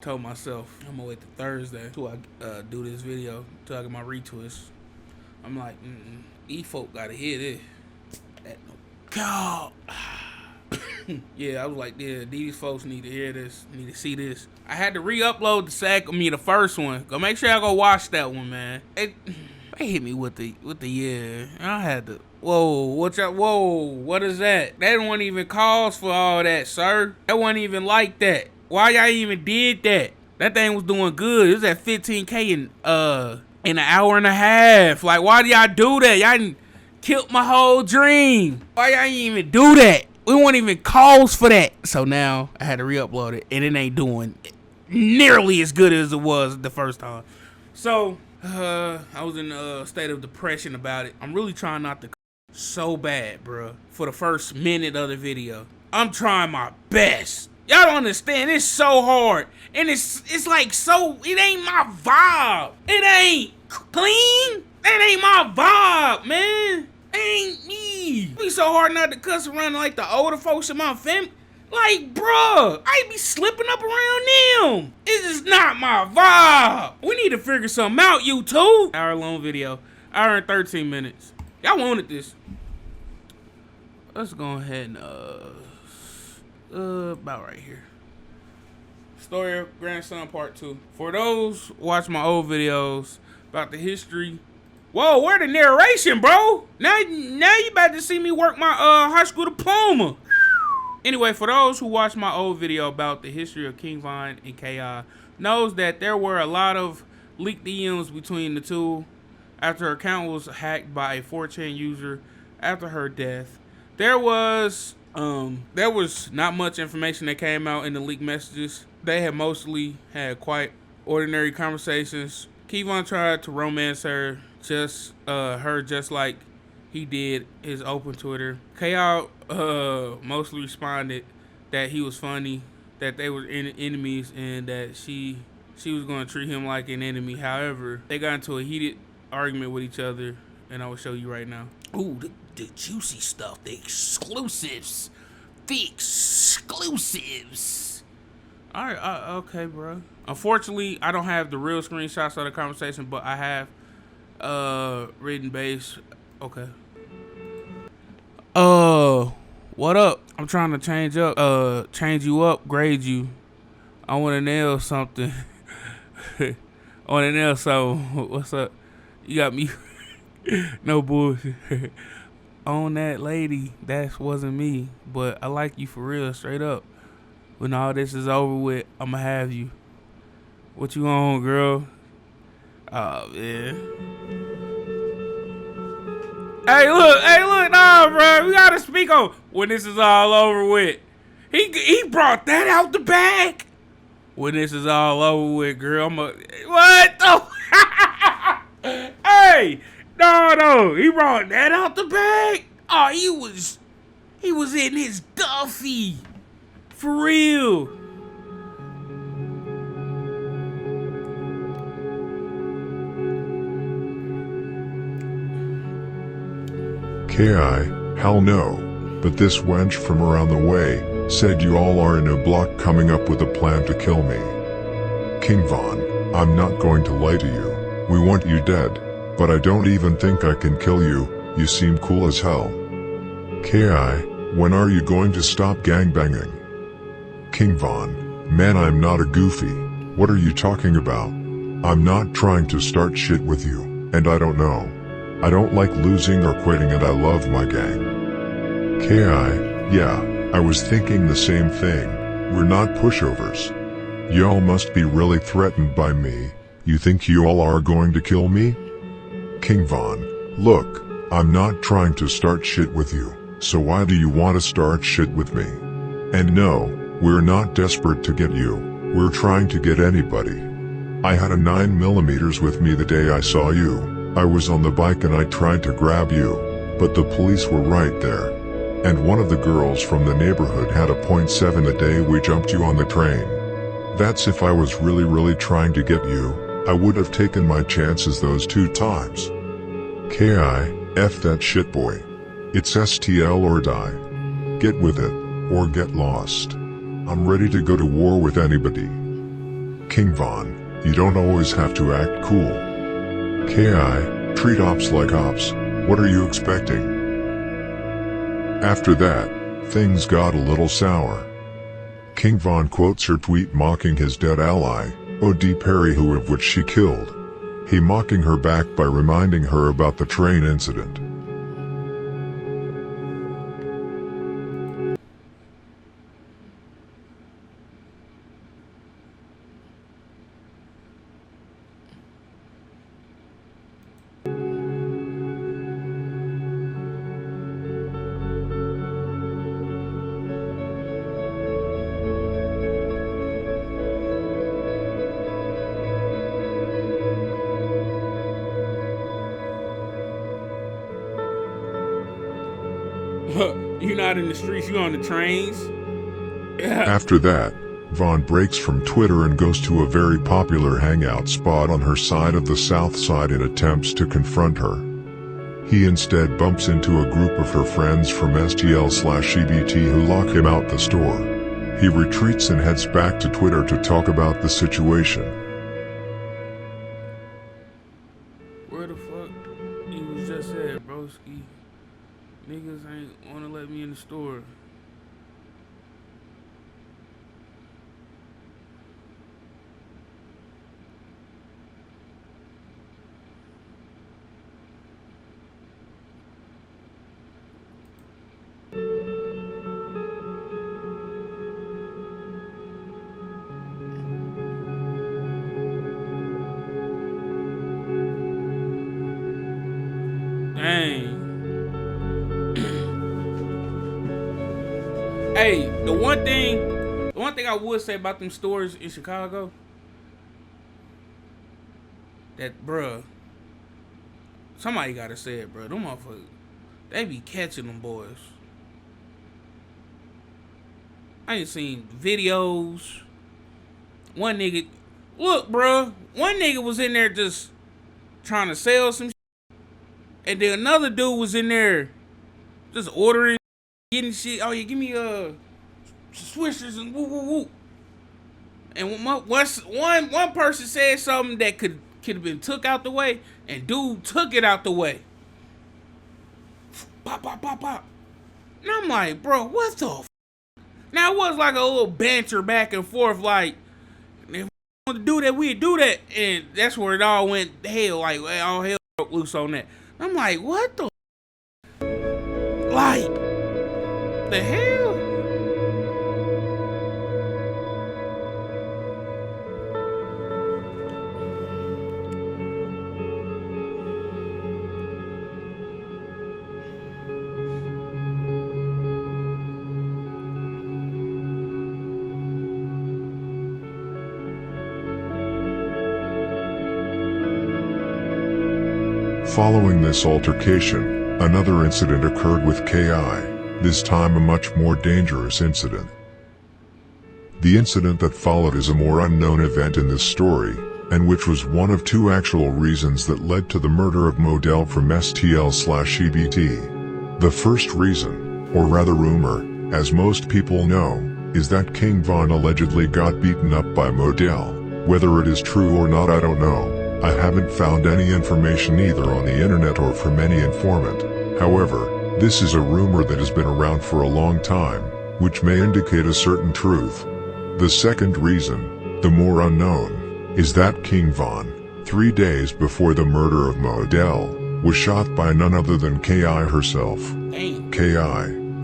Told myself I'm gonna wait till Thursday till I do this video till I get my retwist. I'm like, these folk gotta hear this. God. Yeah, I was like, yeah, these folks need to hear this, need to see this. I had to re-upload the first one. Go make sure I go watch that one, man. They hit me with the yeah. I had to. Whoa, what is that? That wasn't even cause for all that, sir. That wasn't even like that. Why y'all even did that? That thing was doing good. It was at 15K in an hour and a half. Like, why do y'all do that? Y'all done killed my whole dream. Why y'all even do that? We weren't even cause for that. So now I had to re-upload it, and it ain't doing nearly as good as it was the first time. So I was in a state of depression about it. I'm really trying not to so bad, bro. For the first minute of the video, I'm trying my best. Y'all don't understand. It's so hard, and it's like so. It ain't my vibe. It ain't clean. That ain't my vibe, man. It ain't me. It be so hard not to cuss around like the older folks in my family. Like, bruh, I be slipping up around them. This is not my vibe. We need to figure something out, YouTube. Hour-long video, hour and 13 minutes. Y'all wanted this. Let's go ahead and about right here. Story of Grandson Part 2. For those watch my old videos about the history. Whoa, where the narration, bro? Now you about to see me work my high school diploma. Anyway, for those who watched my old video about the history of King Von and K.I. knows that there were a lot of leaked DMs between the two after her account was hacked by a 4chan user after her death. There was not much information that came out in the leaked messages. They had mostly had quite ordinary conversations. Kevon tried to romance her, just like he did his open Twitter. K.I. mostly responded that he was funny, that they were enemies, and that she was going to treat him like an enemy. However, they got into a heated argument with each other, and I will show you right now. Ooh, the juicy stuff, the exclusives. All right, okay, bro. Unfortunately, I don't have the real screenshots of the conversation, but I have written base. Okay. What up? I'm trying to change you up, grade you. I want to nail something. I want to nail something. What's up? You got me. No bullshit. On that lady, that wasn't me, but I like you for real, straight up. When all this is over with, I'ma have you. What you on, girl? Oh, man. Hey, look, nah, bro. We gotta speak on when this is all over with. He brought that out the bag. When this is all over with, girl, what the? Hey, no, he brought that out the bag. Oh, he was in his Duffy, for real. K.I., hell no. But this wench from around the way said you all are in a block coming up with a plan to kill me. King Von, I'm not going to lie to you. We want you dead, but I don't even think I can kill you. You seem cool as hell. K.I., when are you going to stop gangbanging? King Von, man, I'm not a goofy. What are you talking about? I'm not trying to start shit with you, and I don't know. I don't like losing or quitting, and I love my gang. K.I., yeah, I was thinking the same thing. We're not pushovers. Y'all must be really threatened by me. You think you all are going to kill me? King Von, look, I'm not trying to start shit with you, so why do you want to start shit with me? And no, we're not desperate to get you. We're trying to get anybody. I had a 9mm with me the day I saw you. I was on the bike and I tried to grab you, but the police were right there. And one of the girls from the neighborhood had a .7 the day we jumped you on the train. That's if I was really trying to get you. I would have taken my chances those 2 times. K.I., F that shit, boy. It's STL or die. Get with it, or get lost. I'm ready to go to war with anybody. King Von, you don't always have to act cool. Ki, treat ops like ops, what are you expecting? After that, things got a little sour. King Von quotes her tweet mocking his dead ally, O.D. Perry, who of which she killed. He mocking her back by reminding her about the train incident. You're not in the streets, you're on the trains. Yeah. After that, Von breaks from Twitter and goes to a very popular hangout spot on her side of the South Side and attempts to confront her. He instead bumps into a group of her friends from STL/CBT who lock him out the store. He retreats and heads back to Twitter to talk about the situation. Where the fuck you was just at, broski? Niggas ain't wanna let me in the store. Dang. Hey, the one thing I would say about them stores in Chicago, that bruh, somebody gotta say it, bruh. Them motherfuckers, they be catching them boys. I ain't seen videos. One nigga, look, bruh, one nigga was in there just trying to sell some shit, and then another dude was in there just ordering, getting shit. Oh yeah, give me swishers and woo woo woo. And one person said something that could have been took out the way, and dude took it out the way. Pop pop pop pop. And I'm like, bro, what the f? Now it was like a little banter back and forth, like if we want to do that, we'd do that, and that's where it all went hell, like all hell broke loose on that. I'm like, what the f? Like the hell? Following this altercation, another incident occurred with Ki, this time a much more dangerous incident. The incident that followed is a more unknown event in this story, and which was one of two actual reasons that led to the murder of Modell from STL/CBT. The first reason, or rather rumor, as most people know, is that King Von allegedly got beaten up by Modell. Whether it is true or not, I don't know. I haven't found any information either on the internet or from any informant. However, this is a rumor that has been around for a long time, which may indicate a certain truth. The second reason, the more unknown, is that King Von, 3 days before the murder of Modell, was shot by none other than Ki herself. Ki,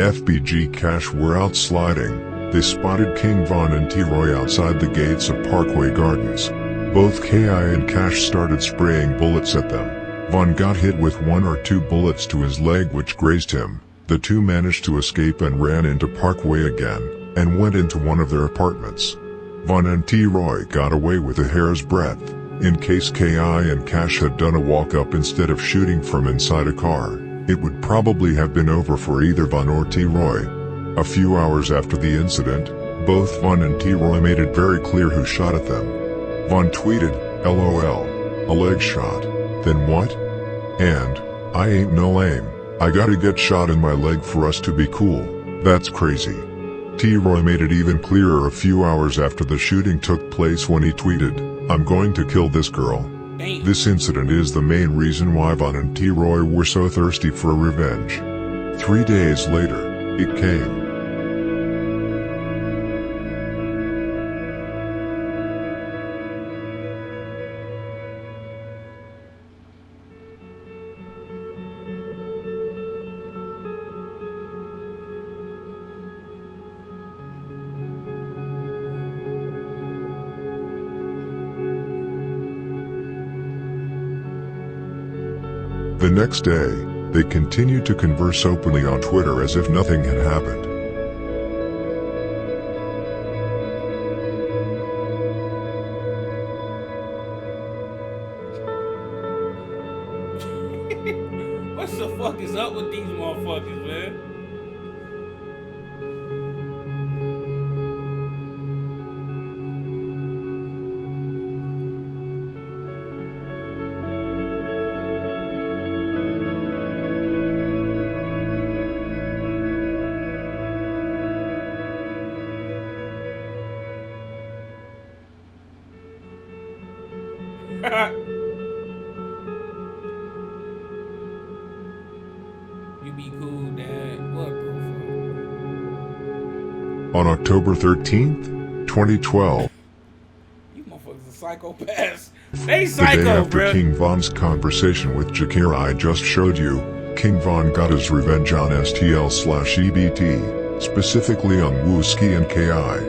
FBG Cash were out sliding. They spotted King Von and T-Roy outside the gates of Parkway Gardens. Both Ki and Cash started spraying bullets at them. Von got hit with 1 or 2 bullets to his leg which grazed him. The two managed to escape and ran into Parkway again, and went into one of their apartments. Von and T-Roy got away with a hair's breadth. In case Ki and Cash had done a walk-up instead of shooting from inside a car, it would probably have been over for either Von or T-Roy. A few hours after the incident, both Von and T-Roy made it very clear who shot at them. Von tweeted, LOL, a leg shot, then what? And, I ain't no lame, I gotta get shot in my leg for us to be cool, that's crazy. T-Roy made it even clearer a few hours after the shooting took place when he tweeted, "I'm going to kill this girl." Damn. This incident is the main reason why Von and T-Roy were so thirsty for revenge. 3 days later, it came. The next day, they continued to converse openly on Twitter as if nothing had happened. What the fuck is up with these motherfuckers, man? You be cool, Dad. What the fuck? On October 13th, 2012, You motherfuckers are psychopaths. They the day psycho, after bruh. King Von's conversation with Jakira I just showed you, King Von got his revenge on STL/EBT, specifically on Wooski and KI.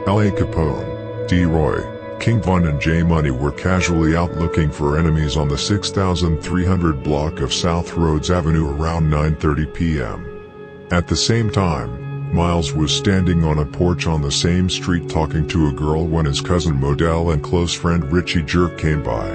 L.A. Capone, D-Roy, King Von and J Money were casually out looking for enemies on the 6300 block of South Rhodes Avenue around 9:30 p.m. At the same time, Miles was standing on a porch on the same street talking to a girl when his cousin Modell and close friend Richie Jerk came by.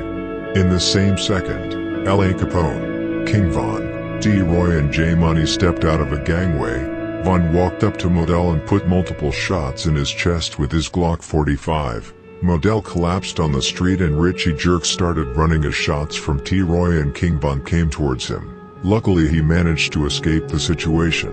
In the same second, L.A. Capone, King Von, D-Roy and J Money stepped out of a gangway. Von walked up to Modell and put multiple shots in his chest with his Glock 45. Modell collapsed on the street and Richie Jerk started running as shots from T-Roy and King Von came towards him. Luckily he managed to escape the situation.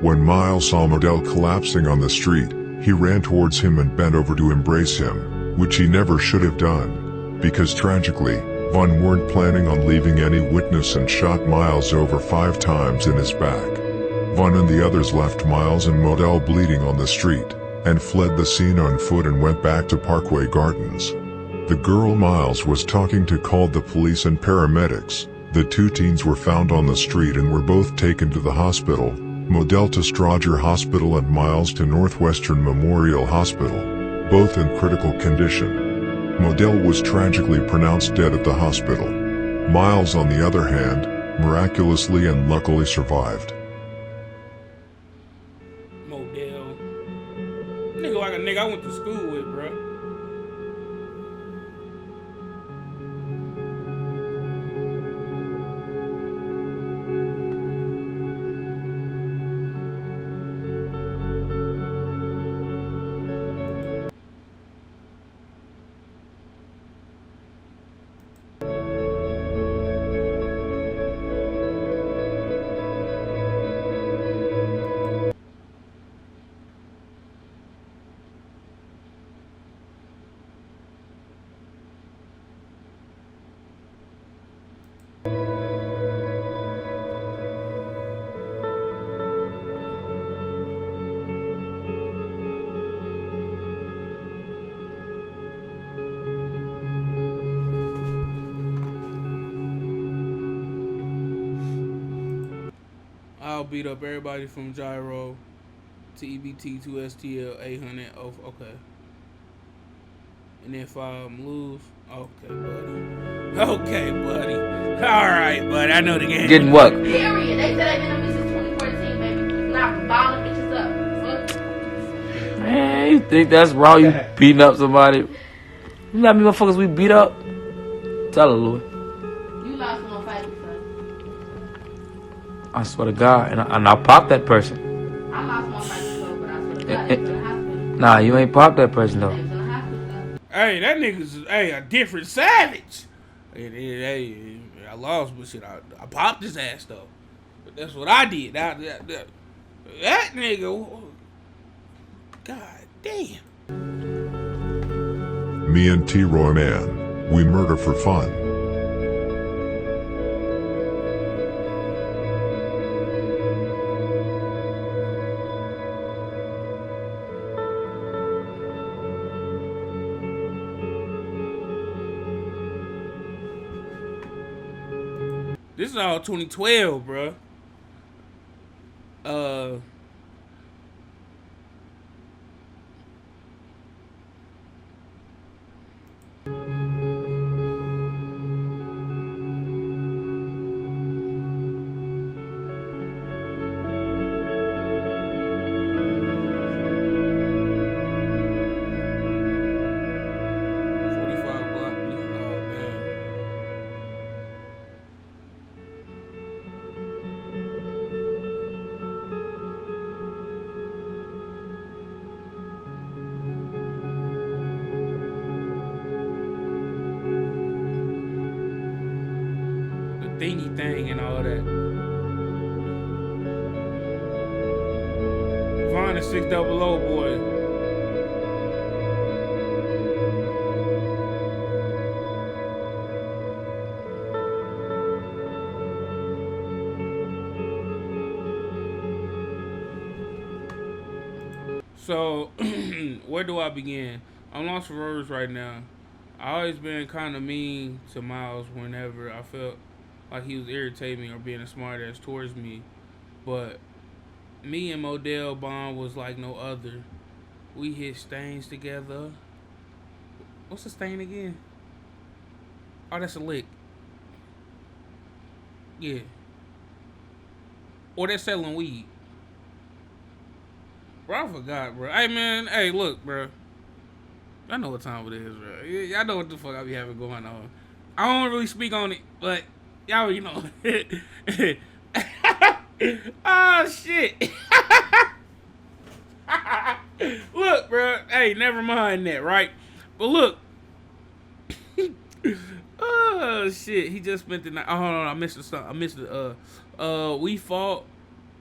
When Miles saw Modell collapsing on the street, he ran towards him and bent over to embrace him, which he never should have done, because tragically, Von weren't planning on leaving any witness and shot Miles over 5 times in his back. Von and the others left Miles and Modell bleeding on the street, and fled the scene on foot and went back to Parkway Gardens. The girl Miles was talking to called the police and paramedics. The 2 teens were found on the street and were both taken to the hospital, Modell to Strasser Hospital and Miles to Northwestern Memorial Hospital, both in critical condition. Modell was tragically pronounced dead at the hospital. Miles, on the other hand, miraculously and luckily survived. Modell. Nigga like a nigga I went to school with, bro. I'll beat up everybody from Gyro to EBT to STL 800. Oh, okay. And if I lose, okay, buddy. Okay, buddy. All right, buddy. I know the game. Getting what? Period. They said they've been on me since 2014, baby. Not balling bitches up. Fuck. Man, you think that's wrong? You beating up somebody? You know how many motherfuckers we beat up? Tell her, Louis. You lost one fight, son. I swear to God, and I popped that person. I lost one fight before, but I swear to God, they was in the hospital. Nah, you ain't popped that person They though. was in the hospital, though. Hey, that nigga's a different savage. Hey, I lost, but shit, I popped his ass though. But that's what I did. That nigga. God damn. Me and T-Roy man, we murder for fun. This is all 2012, bro. Thingy thing and all that. Vaughn is 600 boy. So, where do I begin? I'm lost for words right now. I always been kind of mean to Miles whenever I felt like he was irritating me or being a smart ass towards me. But me and Modell Bond was like no other. We hit stains together. What's a stain again? Oh, that's a lick. Yeah. Or they're selling weed. Bro, I forgot, bro. Hey, man. Hey, look, bro. I know what time it is, bro. Y'all know what the fuck I be having going on. I don't really speak on it, but y'all, you know. Oh, shit. Look, bro. Hey, never mind that, right? But look. Oh, shit. He just spent the night. Oh, hold on. I missed the we fought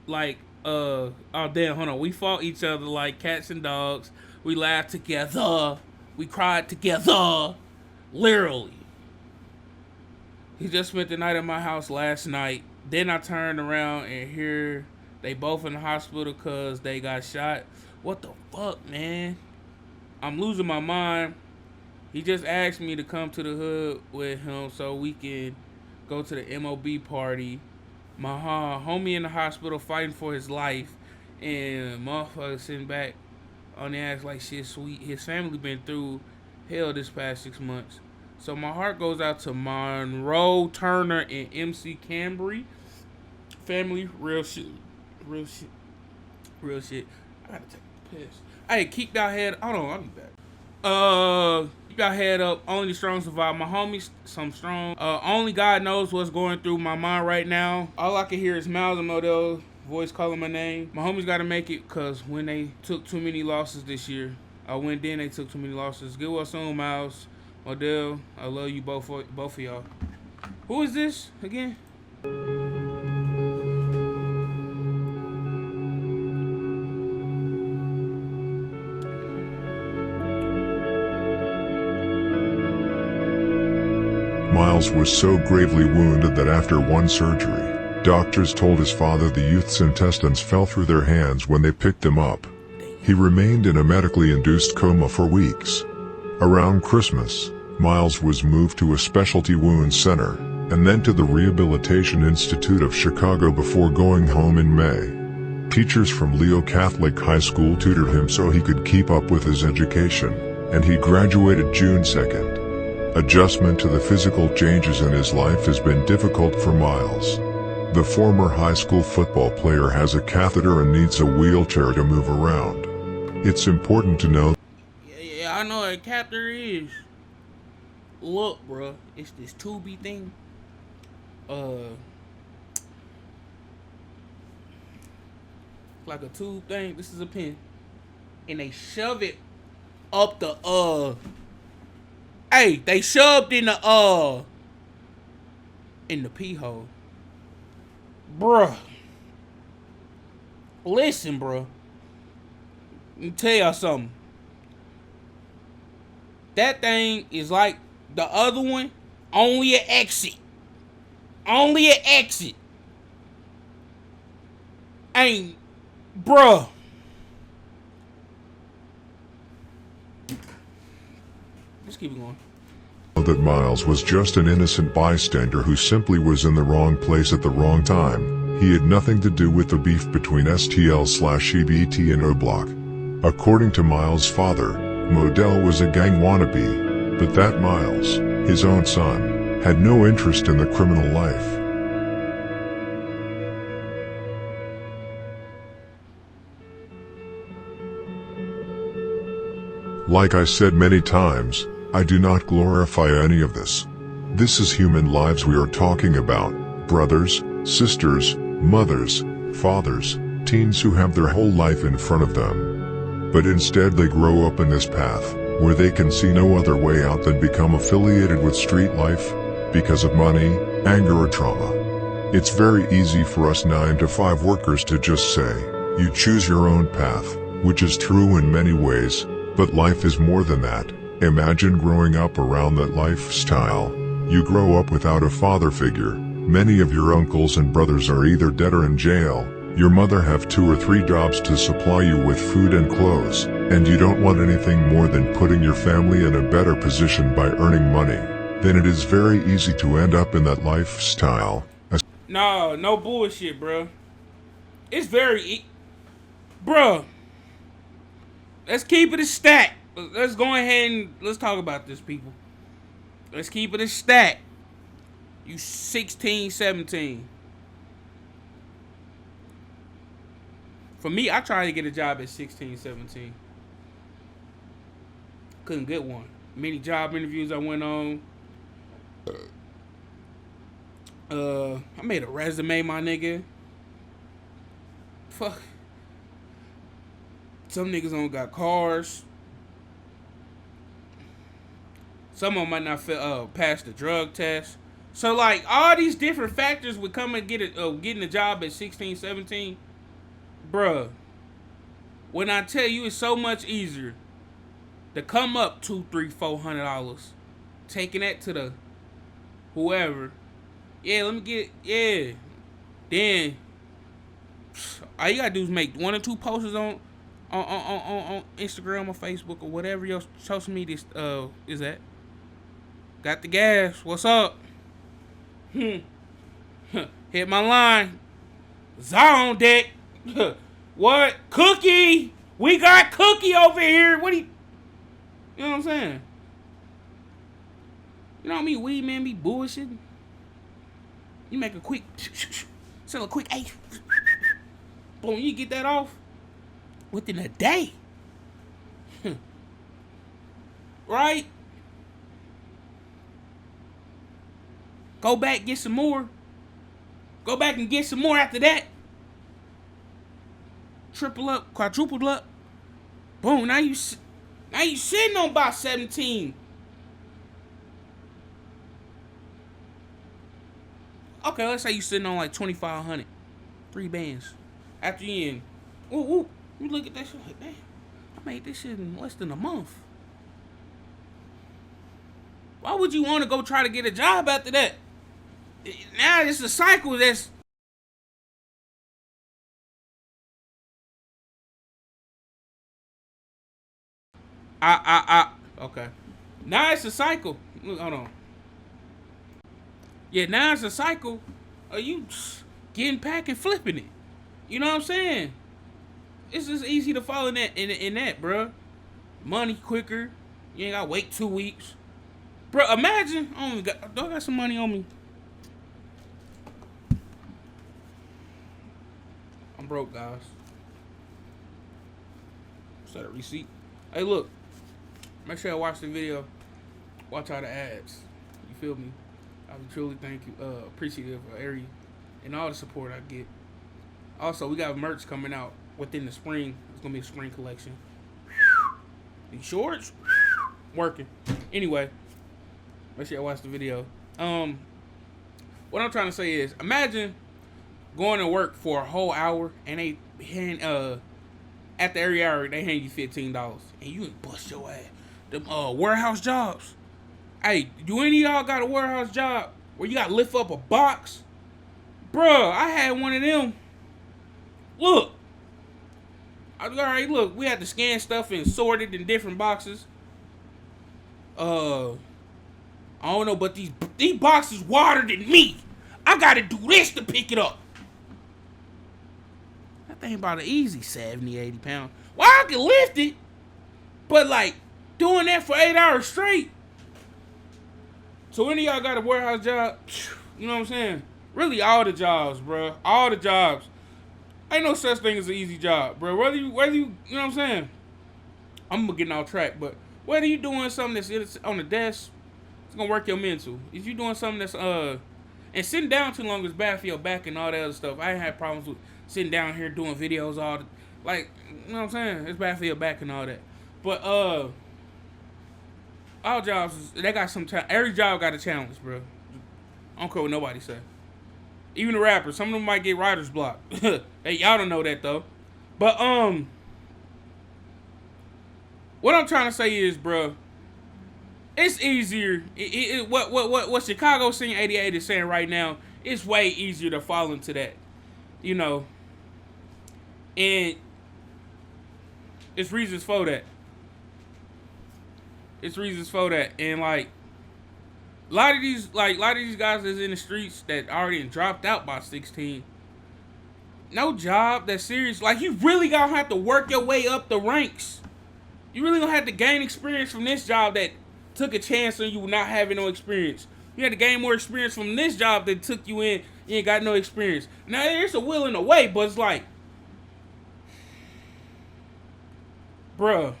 like, oh, damn, hold on. We fought each other like cats and dogs. We laughed together. We cried together. Literally. He just spent the night at my house last night. Then I turned around and here they both in the hospital because they got shot. What the fuck, man? I'm losing my mind. He just asked me to come to the hood with him so we can go to the MOB party. My homie in the hospital fighting for his life. And motherfucker sitting back on the ass like shit sweet. His family been through hell this past 6 months. So my heart goes out to Monroe Turner and MC Cambry. Family, real shit. Real shit. Real shit. I gotta take a piss. Hey, keep your head. Hold on, I'll be back. Keep your head up. Only the strong survive. My homies, some strong. Only God knows what's going through my mind right now. All I can hear is Miles and Modell's voice calling my name. My homies gotta make it because when they took too many losses this year, when then they took too many losses. Get well soon, Miles. Modell, I love you both of y'all. Who is this again? Miles was so gravely wounded that after one surgery, doctors told his father the youth's intestines fell through their hands when they picked him up. He remained in a medically induced coma for weeks. Around Christmas, Miles was moved to a specialty wound center, and then to the Rehabilitation Institute of Chicago before going home in May. Teachers from Leo Catholic High School tutored him so he could keep up with his education, and he graduated June 2nd. Adjustment to the physical changes in his life has been difficult for Miles. The former high school football player has a catheter and needs a wheelchair to move around. It's important to know. Yeah, I know what a catheter is. Look, bro, it's this tubey thing. Like a tube thing. This is a pin, and they shove it up the Hey, they shoved in the pee hole, bruh. Listen, bruh. Let me tell y'all something. That thing is like the other one, only an exit. Only an exit. Ain't, bruh. Let's keep it going. That Miles was just an innocent bystander who simply was in the wrong place at the wrong time. He had nothing to do with the beef between STL/EBT and O-Block. According to Miles' father, Modell was a gang wannabe, but that Miles, his own son, had no interest in the criminal life. Like I said many times, I do not glorify any of this. This is human lives we are talking about, brothers, sisters, mothers, fathers, teens who have their whole life in front of them. But instead they grow up in this path, where they can see no other way out than become affiliated with street life, because of money, anger or trauma. It's very easy for us 9-to-5 workers to just say, you choose your own path, which is true in many ways, but life is more than that. Imagine growing up around that lifestyle. You grow up without a father figure. Many of your uncles and brothers are either dead or in jail. Your mother have 2 or 3 jobs to supply you with food and clothes, and you don't want anything more than putting your family in a better position by earning money. Then it is very easy to end up in that lifestyle. No bullshit, bro. It's very, bro. Let's keep it a stack. Let's go ahead and let's talk about this, people. Let's keep it a stack. You 16, 17. For me, I tried to get a job at 16, 17. Couldn't get one. Many job interviews I went on. I made a resume, my nigga. Fuck. Some niggas don't got cars. Some of them might not pass the drug test. So, like, all these different factors would come and getting a job at 16, 17. Bruh. When I tell you it's so much easier to come up $200, $300, $400, taking that to the whoever. Yeah, let me get, yeah. Then, all you gotta do is make 1 or 2 posts on Instagram or Facebook or whatever your social media is at. Got the gas. What's up? Hit my line. Zone deck. What? Cookie. We got Cookie over here. What do you know what I'm saying? You know what I mean? Weed man be bullshitting. You make a quick, sell a quick 8. Boom, you get that off within a day. Right? Go back, get some more. Go back and get some more after that. Triple up, quadrupled up. Boom, now you sitting on about 17. Okay, let's say you sitting on like 2,500. 3 bands. After you in. Ooh, you look at that shit like, damn, I made this shit in less than a month. Why would you want to go try to get a job after that? Now it's a cycle that's... Okay. Now it's a cycle. Look, hold on. Yeah, now it's a cycle of you getting packed and flipping it. You know what I'm saying? It's just easy to fall in that, bro. Money quicker. You ain't gotta wait 2 weeks. Bro, imagine, do I got some money on me? I'm broke, guys. Set a receipt. Hey, look. Make sure I watch the video. Watch all the ads. You feel me? I would truly appreciative of every and all the support I get. Also, we got merch coming out within the spring. It's gonna be a spring collection. These shorts, working. Anyway, make sure I watch the video. What I'm trying to say is, imagine going to work for a whole hour and they hand After every hour, they hand you $15, and you ain't bust your ass. Them warehouse jobs. Hey, do any of y'all got a warehouse job where you got to lift up a box? Bruh, I had one of them. Look. All right, look, we had to scan stuff and sort it in different boxes. I don't know, but these boxes wider than me. I gotta do this to pick it up. That thing about an easy 70, 80 pounds. Well, I can lift it, but like doing that for 8 hours straight. So any of y'all got a warehouse job, you know what I'm saying? Really, all the jobs, bro. All the jobs. Ain't no such thing as an easy job, bro. Whether you, you know what I'm saying? I'm getting off track, but whether you doing something that's on the desk, it's gonna work your mental. If you doing something that's and sitting down too long is bad for your back and all that other stuff. I ain't had problems with sitting down here doing videos all the, like, you know what I'm saying? It's bad for your back and all that. But all jobs, they got some time. Every job got a challenge, bro. I don't care what nobody say. Even the rappers, some of them might get writer's block. Hey, y'all don't know that though. But what I'm trying to say is, bro, it's easier. What Chicago Scene 88 is saying right now, it's way easier to fall into that, you know. And it's reasons for that. It's reasons for that, and like. A lot of these guys that's in the streets that already dropped out by 16. No job that's serious. Like, you really gonna have to work your way up the ranks. You really gonna have to gain experience from this job that took a chance on you not having no experience. You had to gain more experience from this job that took you in. You ain't got no experience. Now there's a will and a way, but it's like, bruh,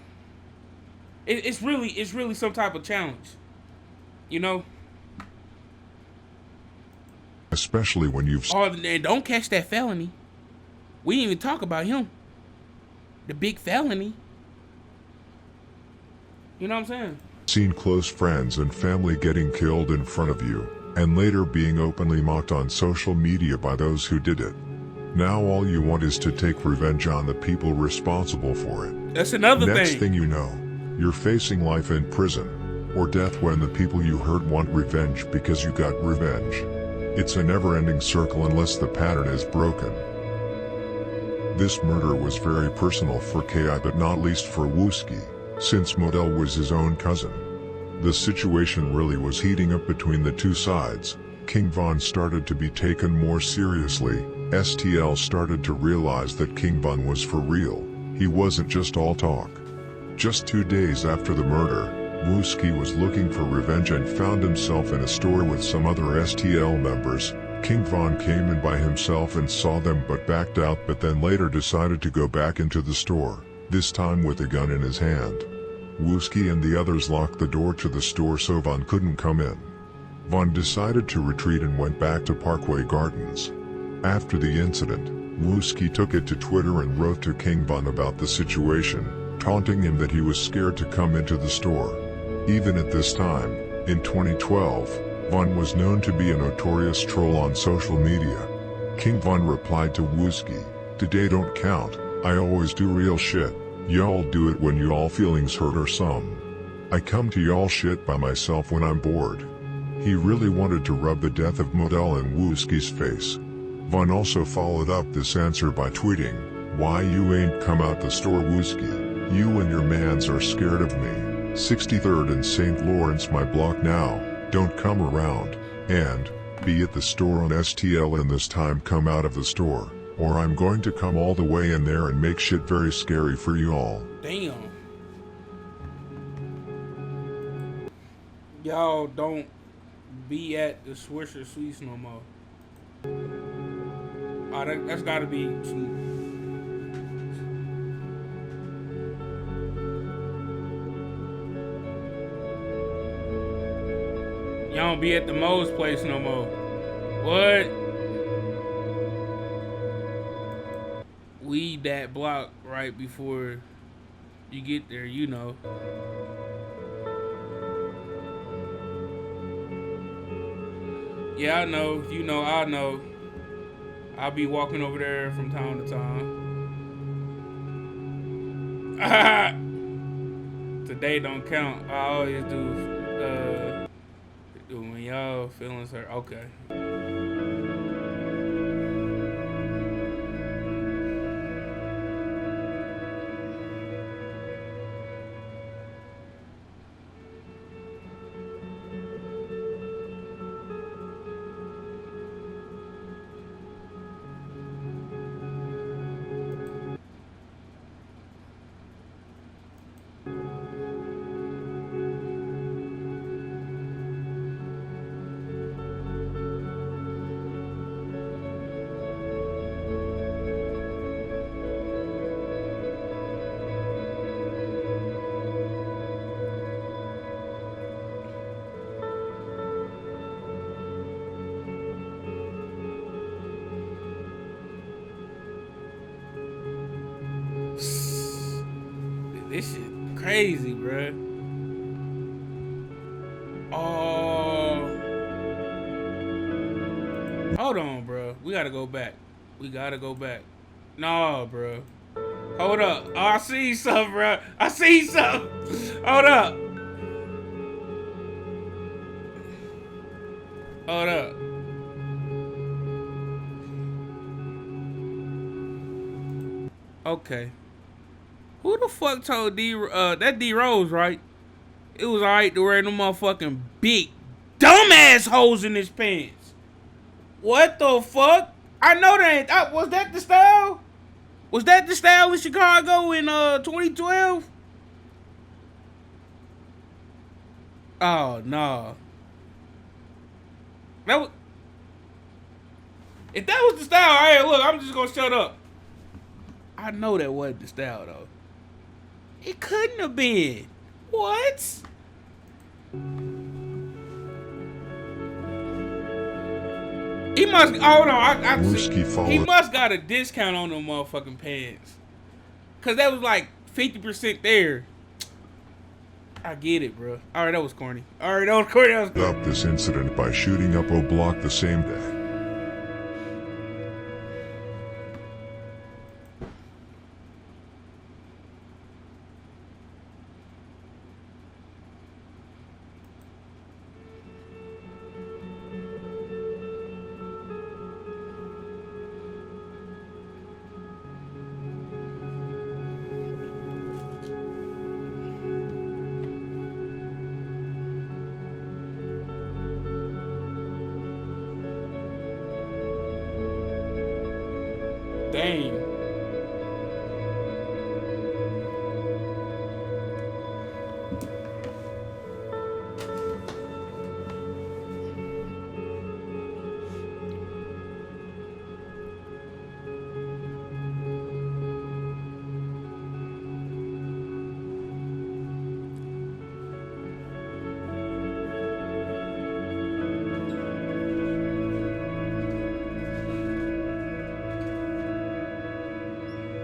it's really some type of challenge, you know. Especially when you've And don't catch that felony. We didn't even talk about him. The big felony. You know what I'm saying? seen close friends and family getting killed in front of you, and later being openly mocked on social media by those who did it. Now all you want is to take revenge on the people responsible for it. That's another thing. Next thing you know, you're facing life in prison, or death when the people you hurt want revenge because you got revenge. It's a never-ending circle unless the pattern is broken. This murder was very personal for Ki, but not least for Wooski, since Modell was his own cousin. The situation really was heating up between the two sides. King Von started to be taken more seriously. STL started to realize that King Von was for real. He wasn't just all talk. Just 2 days after the murder, Wooski was looking for revenge and found himself in a store with some other STL members. King Von came in by himself and saw them but backed out, but then later decided to go back into the store, this time with a gun in his hand. Wooski and the others locked the door to the store so Von couldn't come in. Von decided to retreat and went back to Parkway Gardens. After the incident, Wooski took it to Twitter and wrote to King Von about the situation, taunting him that he was scared to come into the store. Even at this time, in 2012, Von was known to be a notorious troll on social media. King Von replied to Wooski, "Today don't count, I always do real shit. Y'all do it when y'all feelings hurt or some. I come to y'all shit by myself when I'm bored." He really wanted to rub the death of Modell in Wooski's face. Von also followed up this answer by tweeting, "Why you ain't come out the store, Wooski? You and your mans are scared of me. 63rd and St. Lawrence my block now, don't come around, and be at the store on STL, and this time come out of the store, or I'm going to come all the way in there and make shit very scary for you all." Damn. Y'all don't be at the Swisher Sweets no more. Oh, that's gotta be some... Y'all don't be at the Moe's place no more. What? Weed that block right before you get there, you know. Yeah, I know. You know, I know. I'll be walking over there from time to time. Today don't count. I always do when y'all feelings hurt. Okay. This shit crazy, bruh. Oh. Hold on, bro. We gotta go back. We gotta go back. No, bro. Hold up. Oh, I see something, bro. I see something. Hold up. Hold up. Okay. Who the fuck told that D Rose, right? It was alright to wear them motherfucking big dumbass holes in his pants. What the fuck? I know that ain't. Was that the style? Was that the style in Chicago in 2012? Oh no. That was. If that was the style, hey, look, I'm just gonna shut up. I know that wasn't the style though. It couldn't have been. What? He must. Hold on. He must got a discount on them motherfucking pants. Cause that was like 50% there. I get it, bro. All right, that was corny. Up this incident by shooting up O Block the same day. Dang.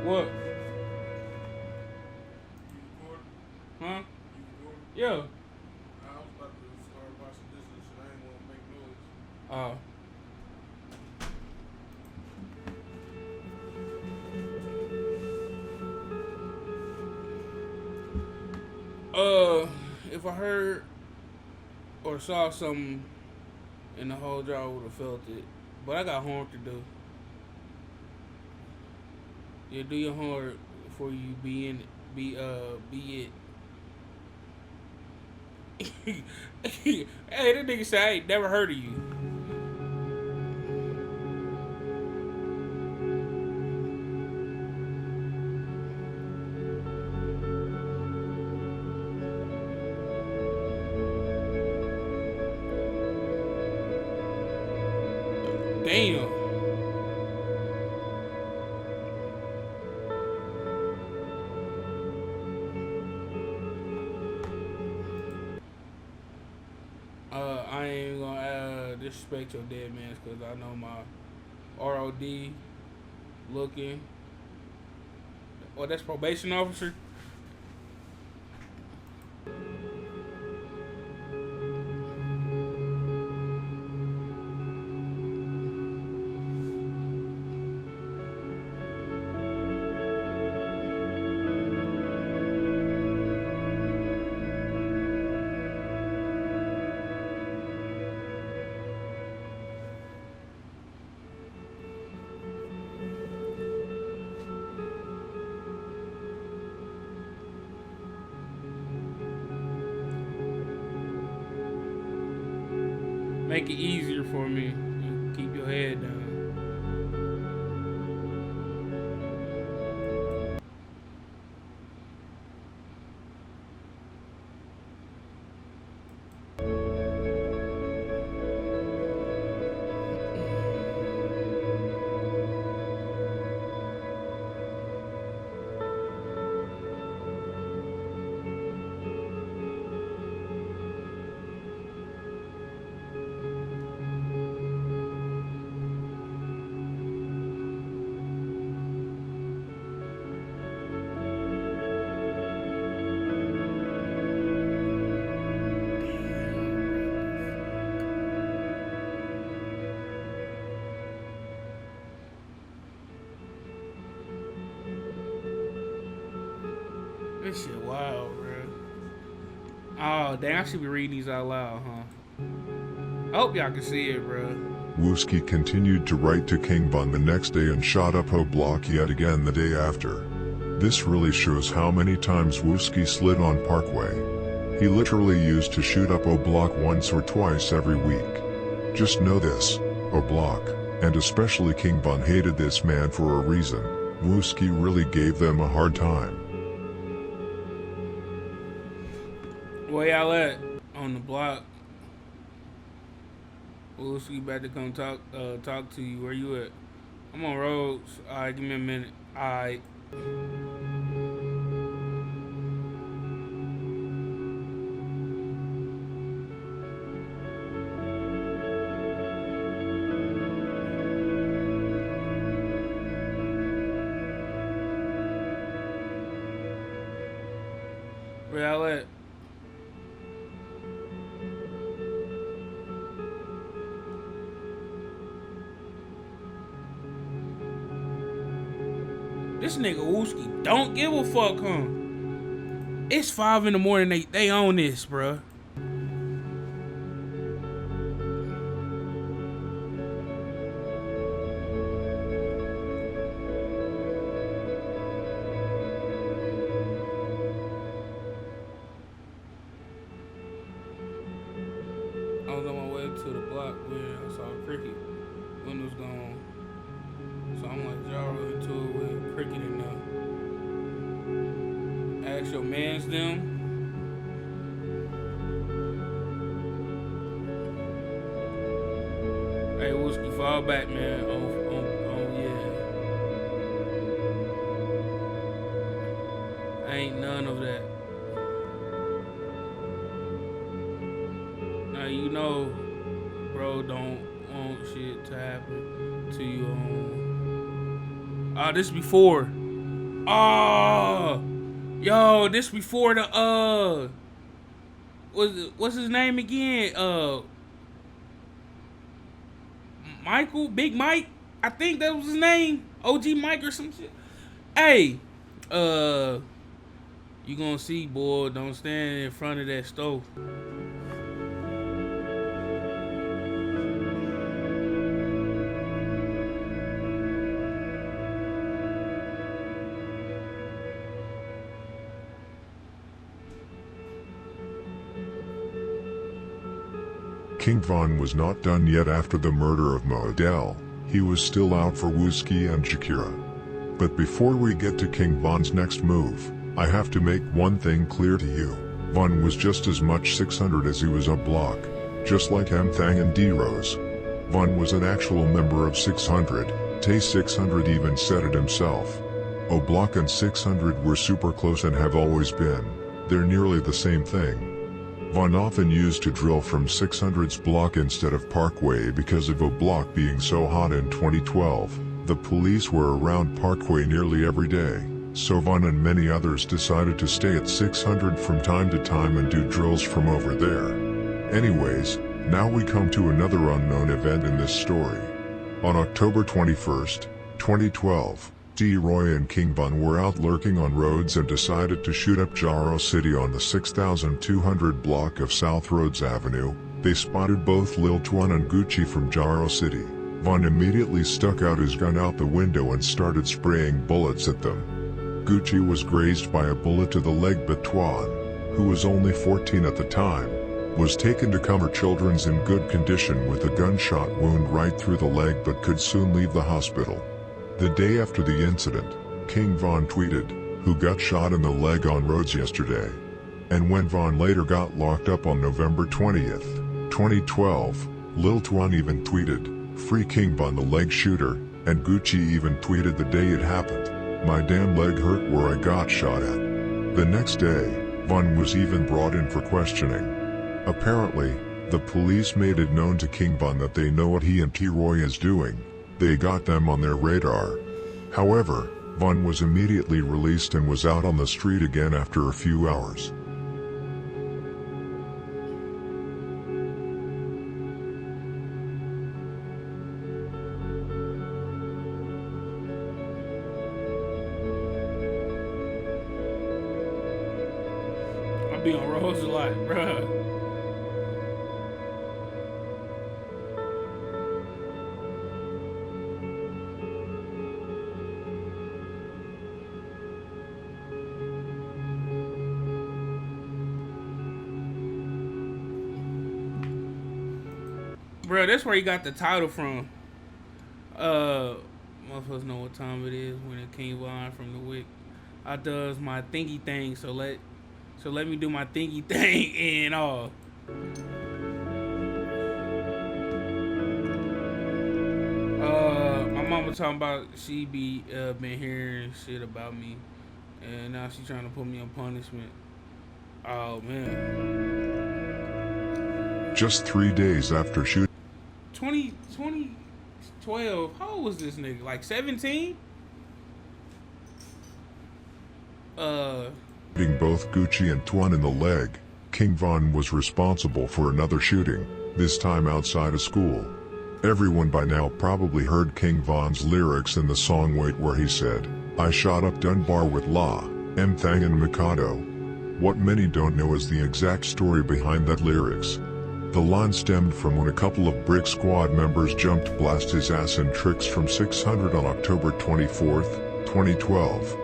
What? Huh? Yeah. I was about to start watching this and shit. I ain't want to make noise. If I heard or saw something in the whole jar, I would have felt it. But I got homework to do. Yeah, do your homework before you be it. Hey, that nigga said I ain't never heard of you. Damn. I ain't gonna disrespect your dead mans because I know my ROD looking. Oh, that's probation officer. Make it easier for me. And keep your head down. This shit wild, bro. Oh, dang, I should be reading these out loud, huh? I hope y'all can see it, bro. Wooski continued to write to King Von the next day and shot up O Block yet again the day after. This really shows how many times Wooski slid on Parkway. He literally used to shoot up O Block once or twice every week. Just know this, O Block, and especially King Von hated this man for a reason. Wooski really gave them a hard time. Where y'all at? On the block. Wooski about to come talk to you. Where you at? I'm on roads. Alright, give me a minute. Alright. Where y'all at? This nigga Wooski don't give a fuck, huh? It's 5 in the morning. They own this, bruh. I was on my way to the block when I saw a cricket. Windows gone. So I'm like, y'all into it with cricket in there. Ask your mans them. Hey, Wooski, fall back, man. Yeah. Ain't none of that. Now, you know, bro, don't want shit to happen to you. This before. Yo, this before the what's his name again? Michael, Big Mike, I think that was his name. OG Mike or some shit. Hey, you gonna see, boy, don't stand in front of that stove. King Von was not done yet after the murder of Modell. He was still out for Wooski and Shakira. But before we get to King Von's next move, I have to make one thing clear to you. Von was just as much 600 as he was a block, just like M-Thang and D-Rose. Von was an actual member of 600, Tay 600 even said it himself. O-Block and 600 were super close and have always been. They're nearly the same thing. Von often used to drill from 600's block instead of Parkway because of O-Block being so hot in 2012. The police were around Parkway nearly every day, so Von and many others decided to stay at 600 from time to time and do drills from over there. Anyways, now we come to another unknown event in this story. On October 21st, 2012, D-Roy and King Von were out lurking on roads and decided to shoot up Jaro City on the 6200 block of South Rhodes Avenue. They spotted both Lil Twan and Gucci from Jaro City. Von immediately stuck out his gun out the window and started spraying bullets at them. Gucci was grazed by a bullet to the leg, but Twan, who was only 14 at the time, was taken to Comer Children's in good condition with a gunshot wound right through the leg but could soon leave the hospital. The day after the incident, King Von tweeted, "Who got shot in the leg on roads yesterday?" And when Von later got locked up on November 20th, 2012, Lil Twan even tweeted, "Free King Von the leg shooter," and Gucci even tweeted the day it happened, "My damn leg hurt where I got shot at." The next day, Von was even brought in for questioning. Apparently, the police made it known to King Von that they know what he and T-Roy is doing. They got them on their radar. However, Von was immediately released and was out on the street again after a few hours. I be on roads a lot, bruh. Bro, that's where he got the title from. Motherfuckers know what time it is when it came on from the Wick. I does my thingy thing, so let me do my thingy thing and all. My mama talking about she be been hearing shit about me, and now she trying to put me on punishment. Oh man. Just 3 days after shooting 2012, how old was this nigga? Like 17? both Gucci and Twan in the leg, King Von was responsible for another shooting, this time outside a school. Everyone by now probably heard King Von's lyrics in the song Wait, where he said, "I shot up Dunbar with La, M-Thang and Mikado." What many don't know is the exact story behind that lyrics. The line stemmed from when a couple of Brick Squad members jumped blast his ass in tricks from 600 on October 24, 2012.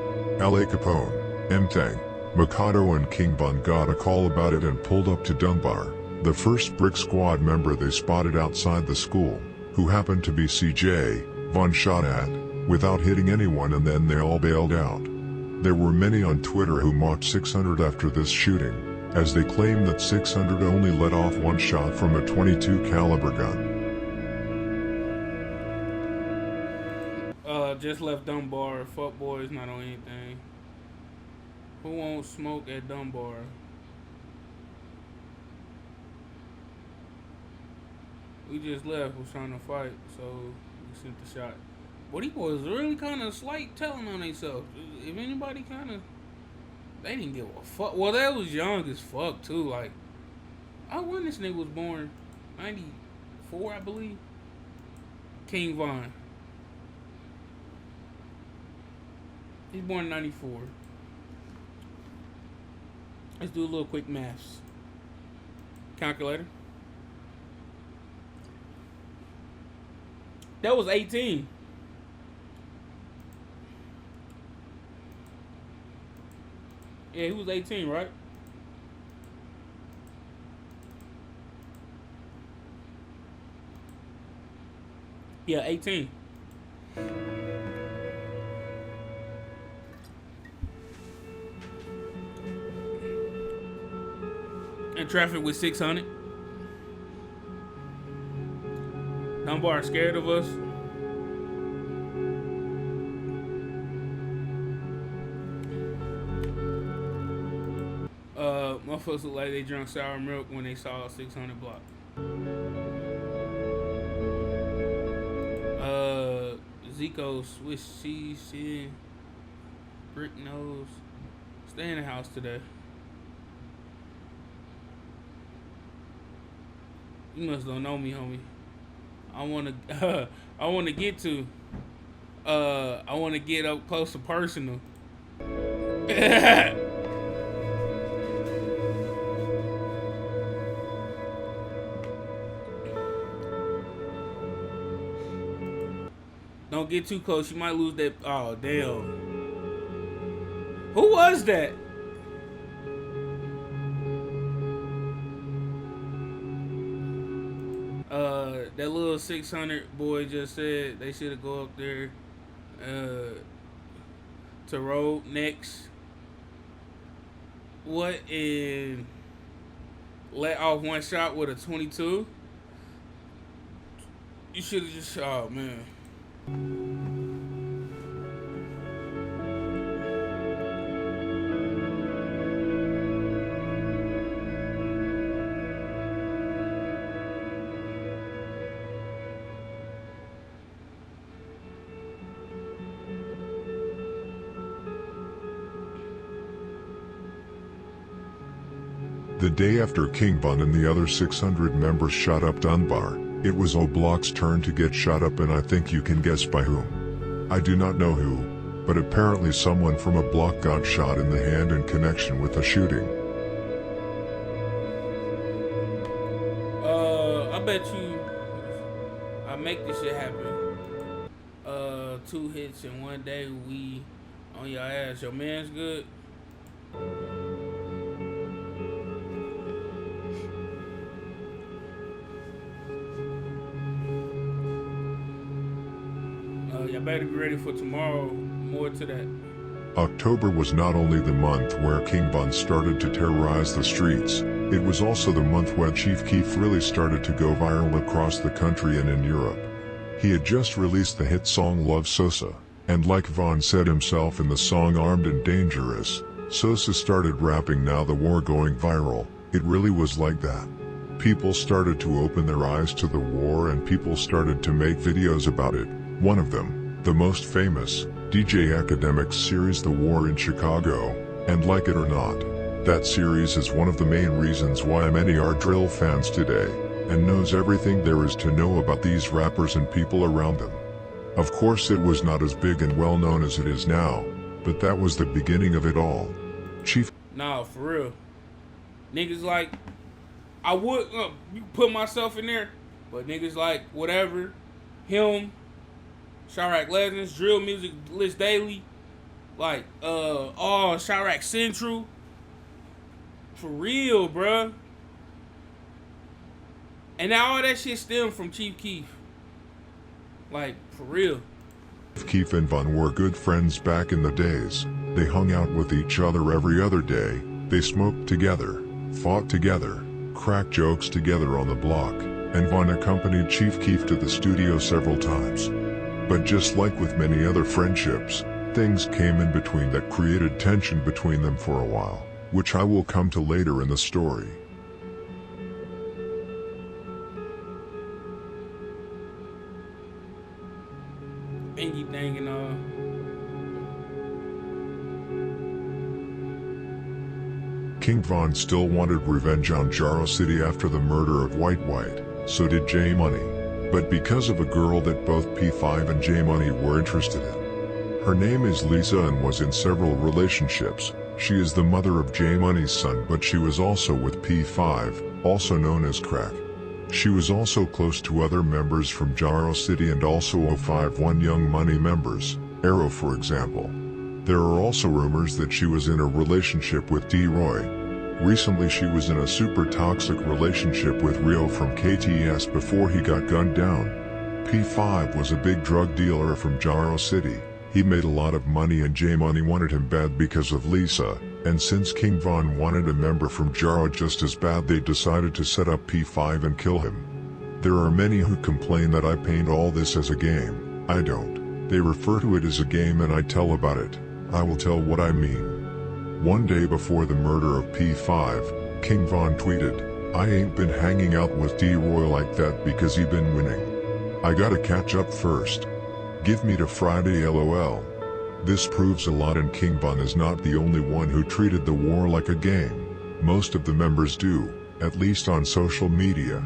L.A. Capone, M-Thang, Mikado and King Von got a call about it and pulled up to Dunbar, the first Brick Squad member they spotted outside the school, who happened to be CJ, Von shot at, without hitting anyone, and then they all bailed out. There were many on Twitter who mocked 600 after this shooting, as they claimed that 600 only let off one shot from a .22 caliber gun. Just left Dunbar. Fuck boys, not on anything. Who won't smoke at Dunbar? We just left. Was trying to fight, so we sent the shot. But these boys really kind of slight telling on themselves. If anybody kind of, they didn't give a fuck. Well, they was young as fuck too. Like, when this nigga was born, 94, I believe. King Von. He's born in 94. Let's do a little quick maths. Calculator. That was 18. Yeah, he was 18, right? Yeah, 18. And traffic with 600. Dunbar scared of us. Motherfuckers look like they drank sour milk when they saw a 600 block. Zico, Swiss cheese, shit, brick nose. Stay in the house today. You must don't know me, homie. I wanna get up close and personal. Don't get too close. You might lose that. Oh, damn. Who was that? That little 600 boy just said they should have go up there to road next. What in let off one shot with a 22? You should have just shot, man. The day after King Von and the other 600 members shot up Dunbar, it was O'Block's turn to get shot up, and I think you can guess by whom. I do not know who, but apparently someone from a block got shot in the hand in connection with the shooting. I bet you I make this shit happen. 2 hits in one day, we on your ass. Your man's good. Y'all better be ready for tomorrow. More to that. October was not only the month where King Von started to terrorize the streets, it was also the month where Chief Keef really started to go viral across the country and in Europe. He had just released the hit song Love Sosa, and like Von said himself in the song Armed and Dangerous, Sosa started rapping "Now the war going viral." It really was like that. People started to open their eyes to the war, and people started to make videos about it. One of them, the most famous, DJ Academic's series The War in Chicago, and like it or not, that series is one of the main reasons why many are drill fans today, and knows everything there is to know about these rappers and people around them. Of course it was not as big and well known as it is now, but that was the beginning of it all. Chief. Nah, for real. Niggas like, I would put myself in there, but niggas like whatever, him, Chirac Legends, Drill Music List Daily, like, Chirac Central. For real, bruh. And now all that shit stemmed from Chief Keef. Like, for real. Keef and Von were good friends back in the days. They hung out with each other every other day. They smoked together, fought together, cracked jokes together on the block, and Von accompanied Chief Keef to the studio several times. But just like with many other friendships, things came in between that created tension between them for a while, which I will come to later in the story. Thingythangandall. King Von still wanted revenge on Jaro City after the murder of White White, so did J Money. But because of a girl that both P5 and J Money were interested in. Her name is Lisa and was in several relationships. She is the mother of J Money's son, but she was also with P5, also known as Crack. She was also close to other members from Jaro City and also 051 Young Money members, Arrow for example. There are also rumors that she was in a relationship with D-Roy. Recently she was in a super toxic relationship with Rio from KTS before he got gunned down. P5 was a big drug dealer from Jaro City. He made a lot of money and J Money wanted him bad because of Lisa, and since King Von wanted a member from Jaro just as bad, they decided to set up P5 and kill him. There are many who complain that I paint all this as a game. I don't. They refer to it as a game and I tell about it. I will tell what I mean. One day before the murder of P5, King Von tweeted, "I ain't been hanging out with D-Roy like that because he been winning. I gotta catch up first. Give me to Friday LOL." This proves a lot, and King Von is not the only one who treated the war like a game. Most of the members do, at least on social media.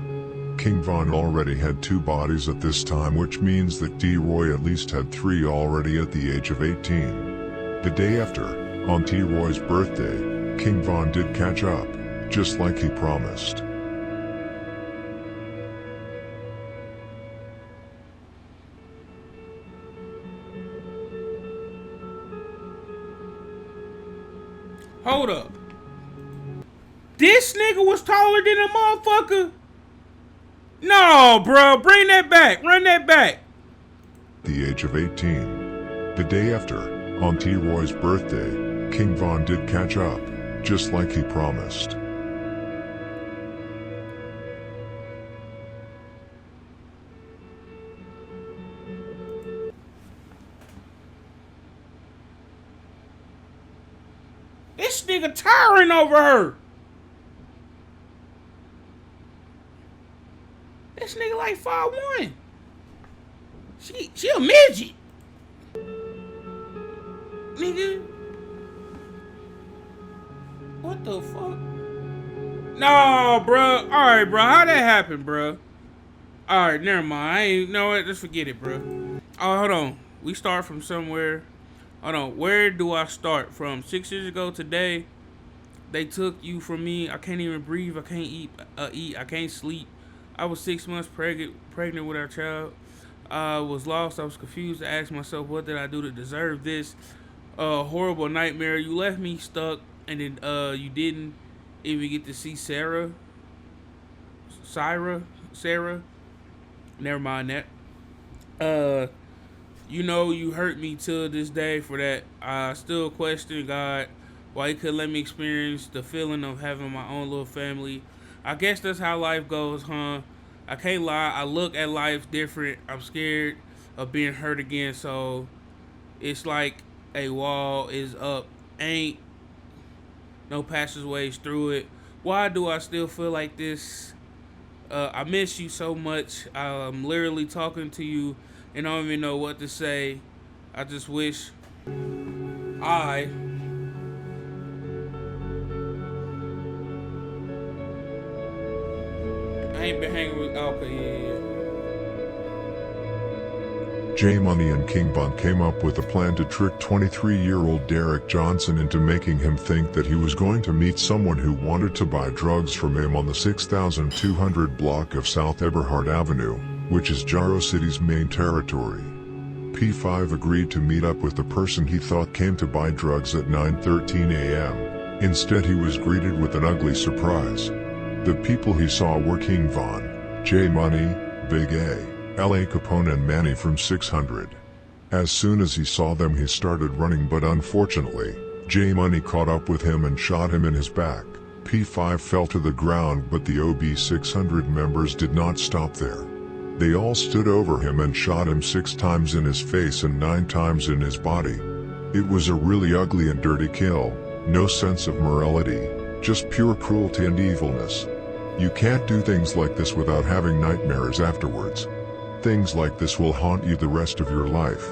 King Von already had 2 bodies at this time, which means that D-Roy at least had 3 already at the age of 18. The day after, on T-Roy's birthday, King Von did catch up, just like he promised. Hold up. This nigga was taller than a motherfucker? No. No, bro. Bring that back. Run that back. The age of 18. The day after, on T-Roy's birthday, King Von did catch up, just like he promised. This nigga towering over her. This nigga like 5'1". She a midget. Nigga. What the fuck? No, bro. Alright, bro. How that happen, bro? Alright, never mind. I ain't know what. Just forget it, bro. Oh, hold on. We start from somewhere. Hold on. Where do I start from? 6 years ago today, they took you from me. I can't even breathe. I can't eat. I can't sleep. I was 6 months pregnant with our child. I was lost. I was confused. I asked myself, what did I do to deserve this? Horrible nightmare. You left me stuck, and then you didn't even get to see Sarah. Never mind that. You know, you hurt me till this day for that. I still question God why he couldn't let me experience the feeling of having my own little family. I guess that's how life goes, huh? I can't lie. I look at life different. I'm scared of being hurt again, so it's like a wall is up. Ain't no passageways through it. Why do I still feel like this? I miss you so much. I'm literally talking to you and I don't even know what to say. I just wish I ain't been hanging with. Okay, yeah. J Money and King Von came up with a plan to trick 23-year-old Derek Johnson into making him think that he was going to meet someone who wanted to buy drugs from him on the 6200 block of South Eberhard Avenue, which is Jaro City's main territory. P5 agreed to meet up with the person he thought came to buy drugs at 9:13 a.m. Instead, he was greeted with an ugly surprise. The people he saw were King Von, J Money, Big A, L.A. Capone and Manny from 600. As soon as he saw them, he started running, but unfortunately, J Money caught up with him and shot him in his back. P5 fell to the ground, but the OB 600 members did not stop there. They all stood over him and shot him 6 times in his face and 9 times in his body. It was a really ugly and dirty kill, no sense of morality, just pure cruelty and evilness. You can't do things like this without having nightmares afterwards. Things like this will haunt you the rest of your life.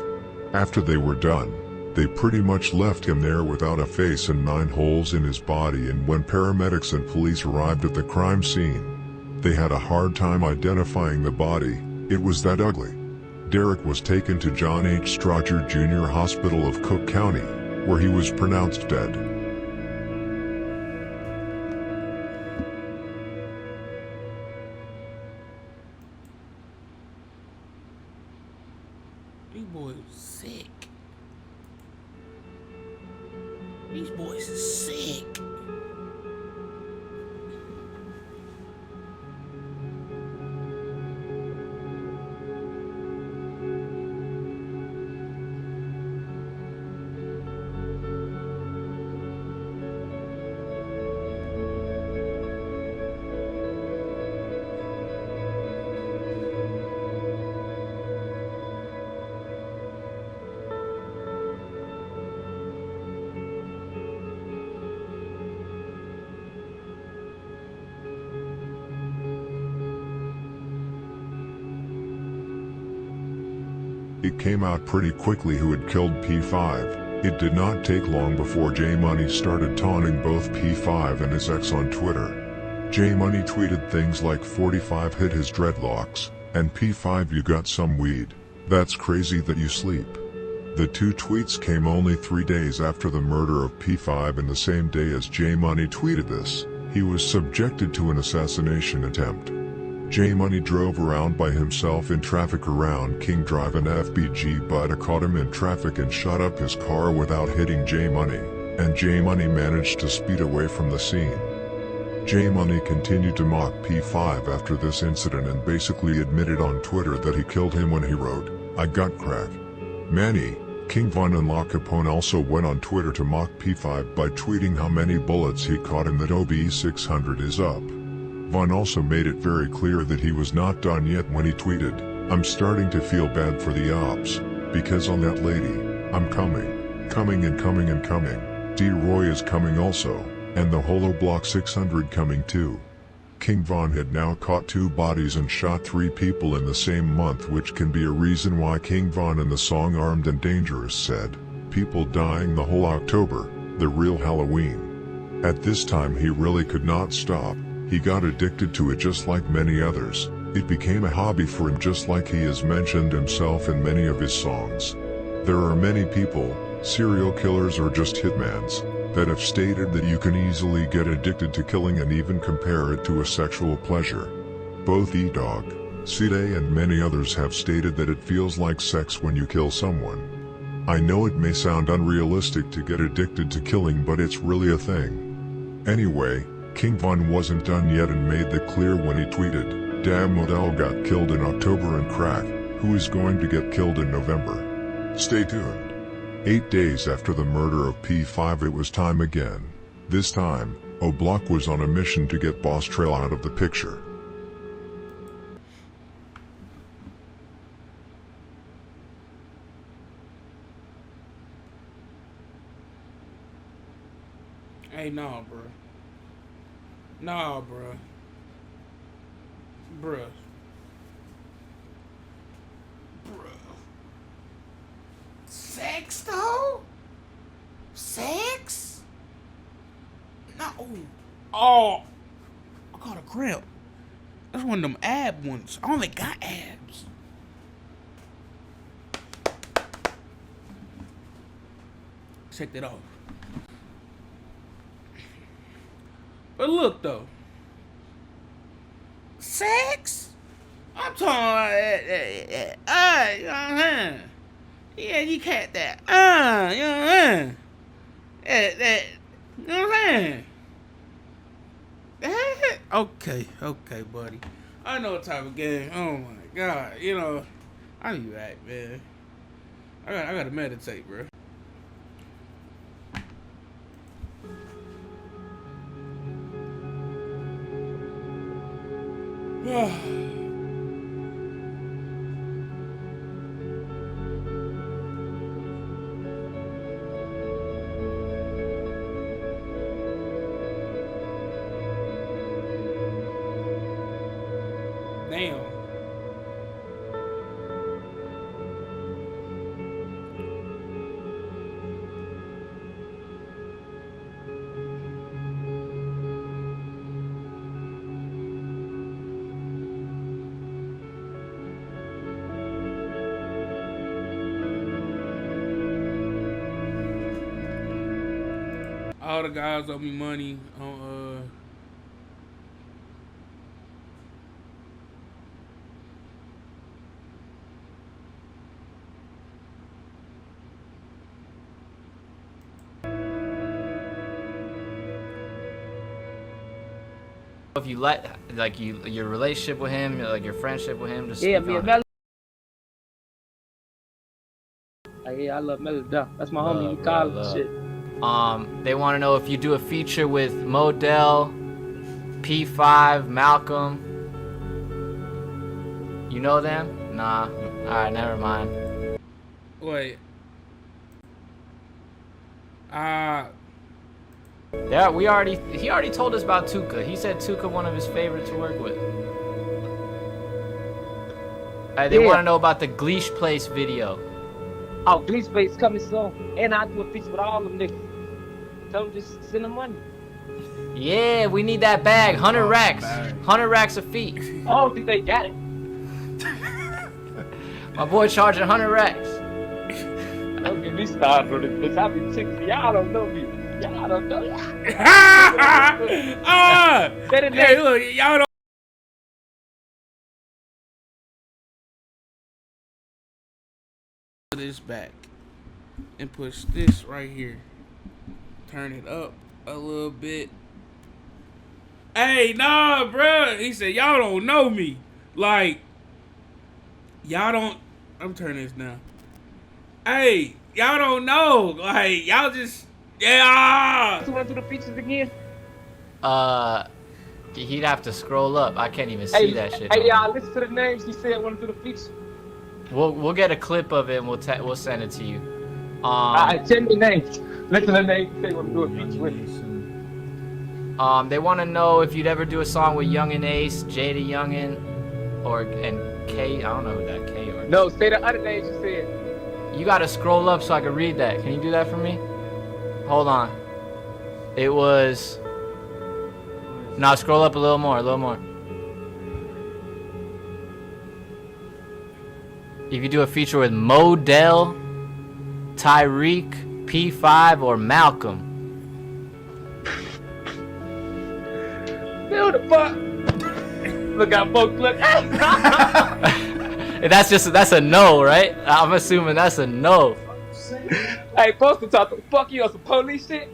After they were done, they pretty much left him there without a face and 9 holes in his body, and when paramedics and police arrived at the crime scene, they had a hard time identifying the body. It was that ugly. Derek was taken to John H. Strotcher Jr. Hospital of Cook County, where he was pronounced dead. These boys sick. These boys is sick. It came out pretty quickly who had killed P5. It did not take long before J Money started taunting both P5 and his ex on Twitter. J Money tweeted things like 45 hit his dreadlocks, and P5 you got some weed. That's crazy that you sleep. The 2 tweets came only 3 days after the murder of P5, and the same day as J Money tweeted this, he was subjected to an assassination attempt. J Money drove around by himself in traffic around King Drive, and FBG Butter caught him in traffic and shot up his car without hitting J Money, and J Money managed to speed away from the scene. J Money continued to mock P5 after this incident and basically admitted on Twitter that he killed him when he wrote, "I got crack." Manny, King Von and La Capone also went on Twitter to mock P5 by tweeting how many bullets he caught and that OBE 600 is up. Von also made it very clear that he was not done yet when he tweeted, "I'm starting to feel bad for the ops, because on that lady, I'm coming and coming and coming. D-Roy is coming also, and the Holo Block 600 coming too." King Von had now caught 2 bodies and shot 3 people in the same month, which can be a reason why King Von in the song Armed and Dangerous said, "People dying the whole October, the real Halloween." At this time he really could not stop. He got addicted to it just like many others. It became a hobby for him, just like he has mentioned himself in many of his songs. There are many people, serial killers or just hitmans, that have stated that you can easily get addicted to killing and even compare it to a sexual pleasure. Both E-Dog, C-Day and many others have stated that it feels like sex when you kill someone. I know it may sound unrealistic to get addicted to killing, but it's really a thing. Anyway, King Von wasn't done yet and made that clear when he tweeted, "Damn, Model got killed in October and crack, who is going to get killed in November? Stay tuned." 8 days after the murder of P5 it was time again. This time, O-Block was on a mission to get Boss Trell out of the picture. Hey, nah, bro. Nah, bro. Bruh. Sex, though? Sex? No. Oh. I got a cramp. That's one of them ab ones. I only got abs. Check that off. But look, though. Sex? I'm talking about you know what I'm saying? Yeah, you can't that. You know what I'm saying? That, you know what I'm saying? Okay, buddy. I know what type of game. Oh my God, you know, I need that, man. I gotta meditate, bro. Damn. All the guys owe me money on If you like your relationship with him, like your friendship with him, just Yeah, speak me on and it. Melly. Yeah, I love Melly. That's my homie. You Love, call bro, him love. shit. They want to know if you do a feature with Modell, P5, Malcolm. You know them? Nah. All right, never mind. wait. Yeah, he already told us about Tuka. He said Tuka one of his favorites to work with. They Yeah. want to know about the Gleesh Place video. Oh, Glee's Face coming soon. And I do a feature with all them niggas. Tell them just send them money. Yeah, we need that bag. 100 racks. bag. 100 racks a feet. I don't think they got it. My boy charging 100 racks. Don't get me started on this bitch. I be chicks. Y'all don't know me. Y'all don't know. Say the Hey, name. look, y'all don't. This back and push this right here. Turn it up a little bit. Hey, nah, bro. He said, y'all don't know me. Like, y'all don't. I'm turning this down. Hey, y'all don't know. Like, y'all just. Yeah. You want to do the features again? He'd have to scroll up. I can't even see that shit. Hey, y'all, listen to the names he said want to do the features. We'll get a clip of it and we'll send it to you. Alright, tell me names. Listen to the names he said want to do a feature with. They want to know if you'd ever do a song with Youngin Ace, Jada Youngin, and K. I don't know who that K or. No, say the other names you said. You gotta scroll up so I can read that. Can you do that for me? Hold on. It was. Now scroll up a little more, If you do a feature with Modell, Tyreek, P5, or Malcolm. Build the fuck. Look out, folks, look. That's a no, right? I'm assuming that's a no. Hey, folks, to talk the fuck you on some police shit.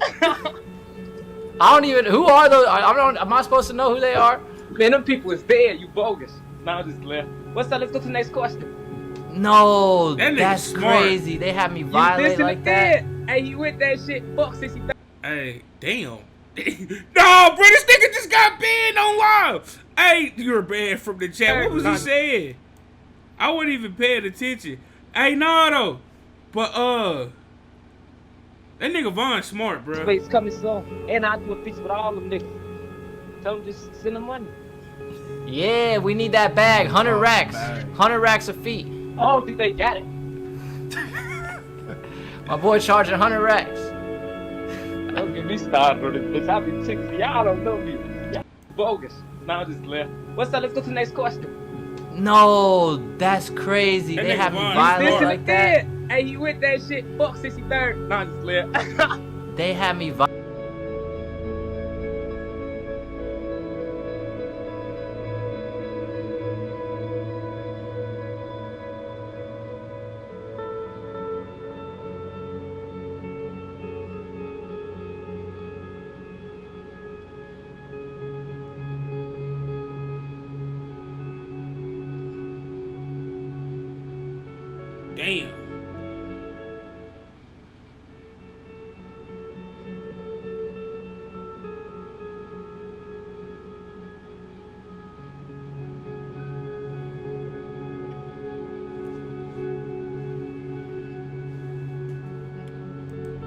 I don't even. Who are those? Am I supposed to know who they are? Man, them people is dead. You bogus. Now just left. What's up? Let's go to the next question. No, That nigga's that's smart. crazy. They had me You violate listen like to that. dead. Hey, you with that shit? Fuck 60,000. Hey, damn. No, bro, this nigga just got banned on live. Hey, you were banned from the chat. What was he saying? I wasn't even paying attention. Hey, no, though. But, that nigga Von smart, bro. Space coming soon. And I do a feature with all them niggas. Tell them just send them money. Yeah, we need that bag. 100 racks. 100 racks a feet. I don't think they got it. My boy charging 100 racks. Don't get me started on this bitch. I be tickled. Y'all don't know me. Y'all bogus. Now just left. What's up? Let's go to the next question. No, that's crazy. That They nigga have me Von violate smart. like that. Hey, you with that shit? Fuck 63rd. Now just left. They have me violate. Damn.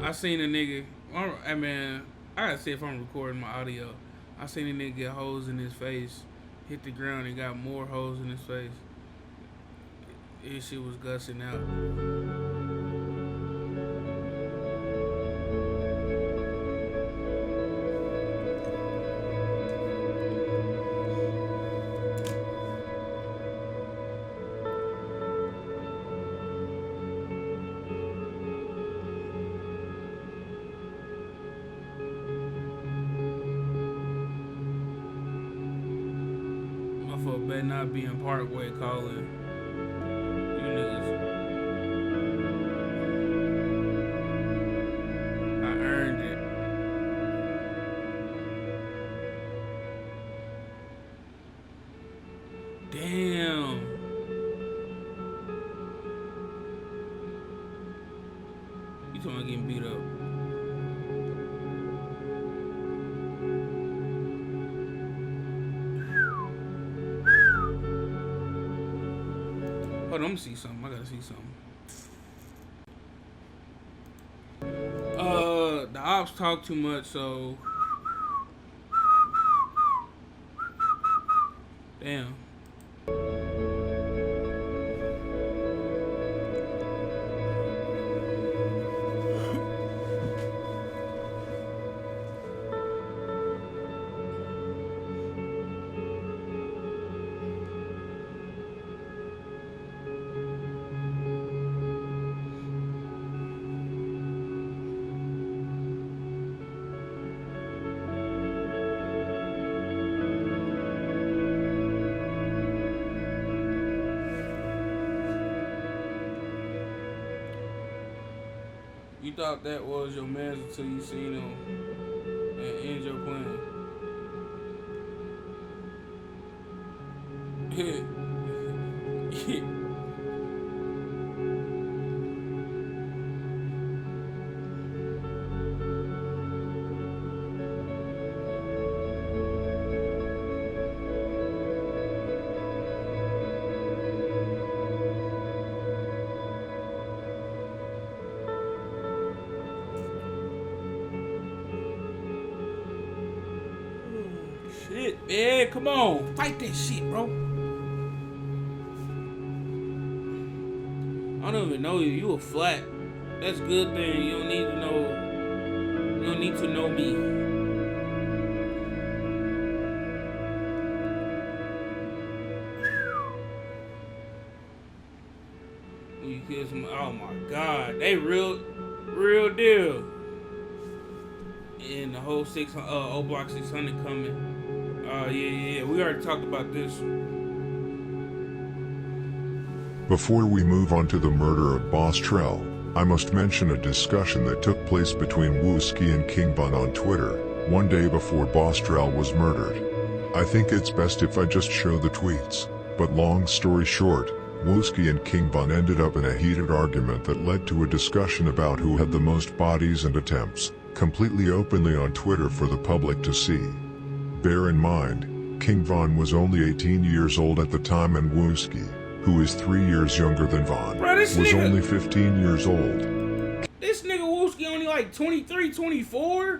I seen a nigga. I mean, I gotta see if I'm recording my audio. I seen a nigga get holes in his face, hit the ground, and got more holes in his face. His shit was gushing out. Motherfucker better not be in Parkway calling. You niggas. I earned it. Damn. You talking about getting beat up? Hold on, let me see something. I gotta see something. The ops talk too much, so damn. You thought that was your man until you seen him and end your plan. Shit, man, come on. Fight that shit, bro. I don't even know you. You a flat. That's good thing. You don't need to know. You don't need to know me. You kill some. Oh my God, they real deal. And the whole 600, O Block 600 coming. Yeah. We already talked about this. Before we move on to the murder of Boss Trell, I must mention a discussion that took place between Wooski and King Von on Twitter, one day before Boss Trell was murdered. I think it's best if I just show the tweets, but long story short, Wooski and King Von ended up in a heated argument that led to a discussion about who had the most bodies and attempts, completely openly on Twitter for the public to see. Bear in mind, King Von was only 18 years old at the time and Wooski, who is 3 years younger than Von, was only 15 years old. This nigga Wooski only like 23, 24?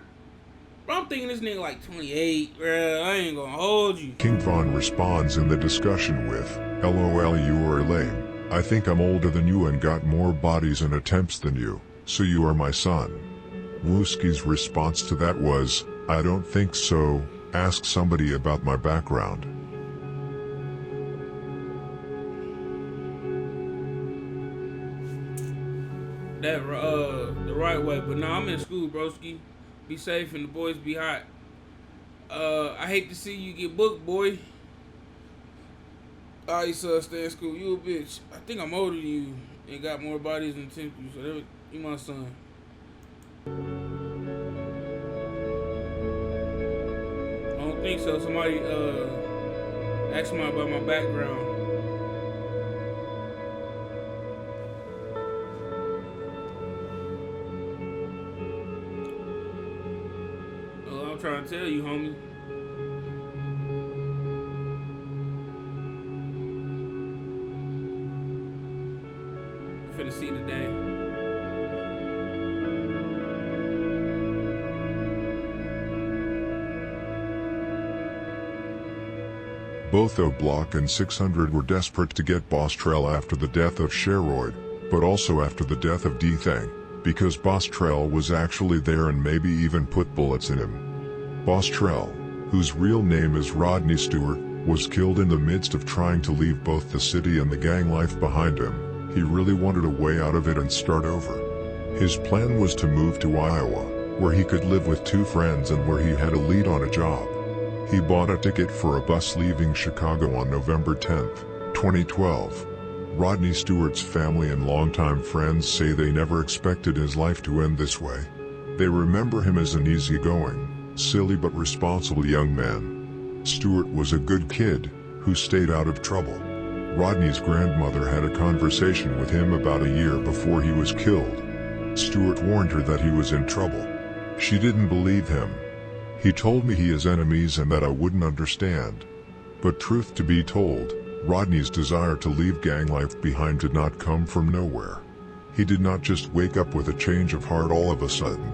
Bro, I'm thinking this nigga like 28, bro. I ain't gonna hold you. King Von responds in the discussion with, LOL, you are lame. I think I'm older than you and got more bodies and attempts than you, so you are my son. Wooski's response to that was, I don't think so, ask somebody about my background. That, the right way, but nah, I'm in school, broski. Be safe and the boys be hot. I hate to see you get booked, boy. Alright, son, stay in school. You a bitch. I think I'm older than you and got more bodies than 10 people, so you my son. I don't think so. Somebody asked me about my background. I'm trying to tell you, homie. You finna see today. Both O-Block and 600 were desperate to get Boss Trell after the death of Sheroid, but also after the death of D-Thang, because Boss Trell was actually there and maybe even put bullets in him. Boss Trell, whose real name is Rodney Stewart, was killed in the midst of trying to leave both the city and the gang life behind him. He really wanted a way out of it and start over. His plan was to move to Iowa, where he could live with 2 friends and where he had a lead on a job. He bought a ticket for a bus leaving Chicago on November 10, 2012. Rodney Stewart's family and longtime friends say they never expected his life to end this way. They remember him as an easygoing, silly but responsible young man. Stewart was a good kid, who stayed out of trouble. Rodney's grandmother had a conversation with him about a year before he was killed. Stewart warned her that he was in trouble. She didn't believe him. He told me he has enemies and that I wouldn't understand. But truth to be told, Rodney's desire to leave gang life behind did not come from nowhere. He did not just wake up with a change of heart all of a sudden.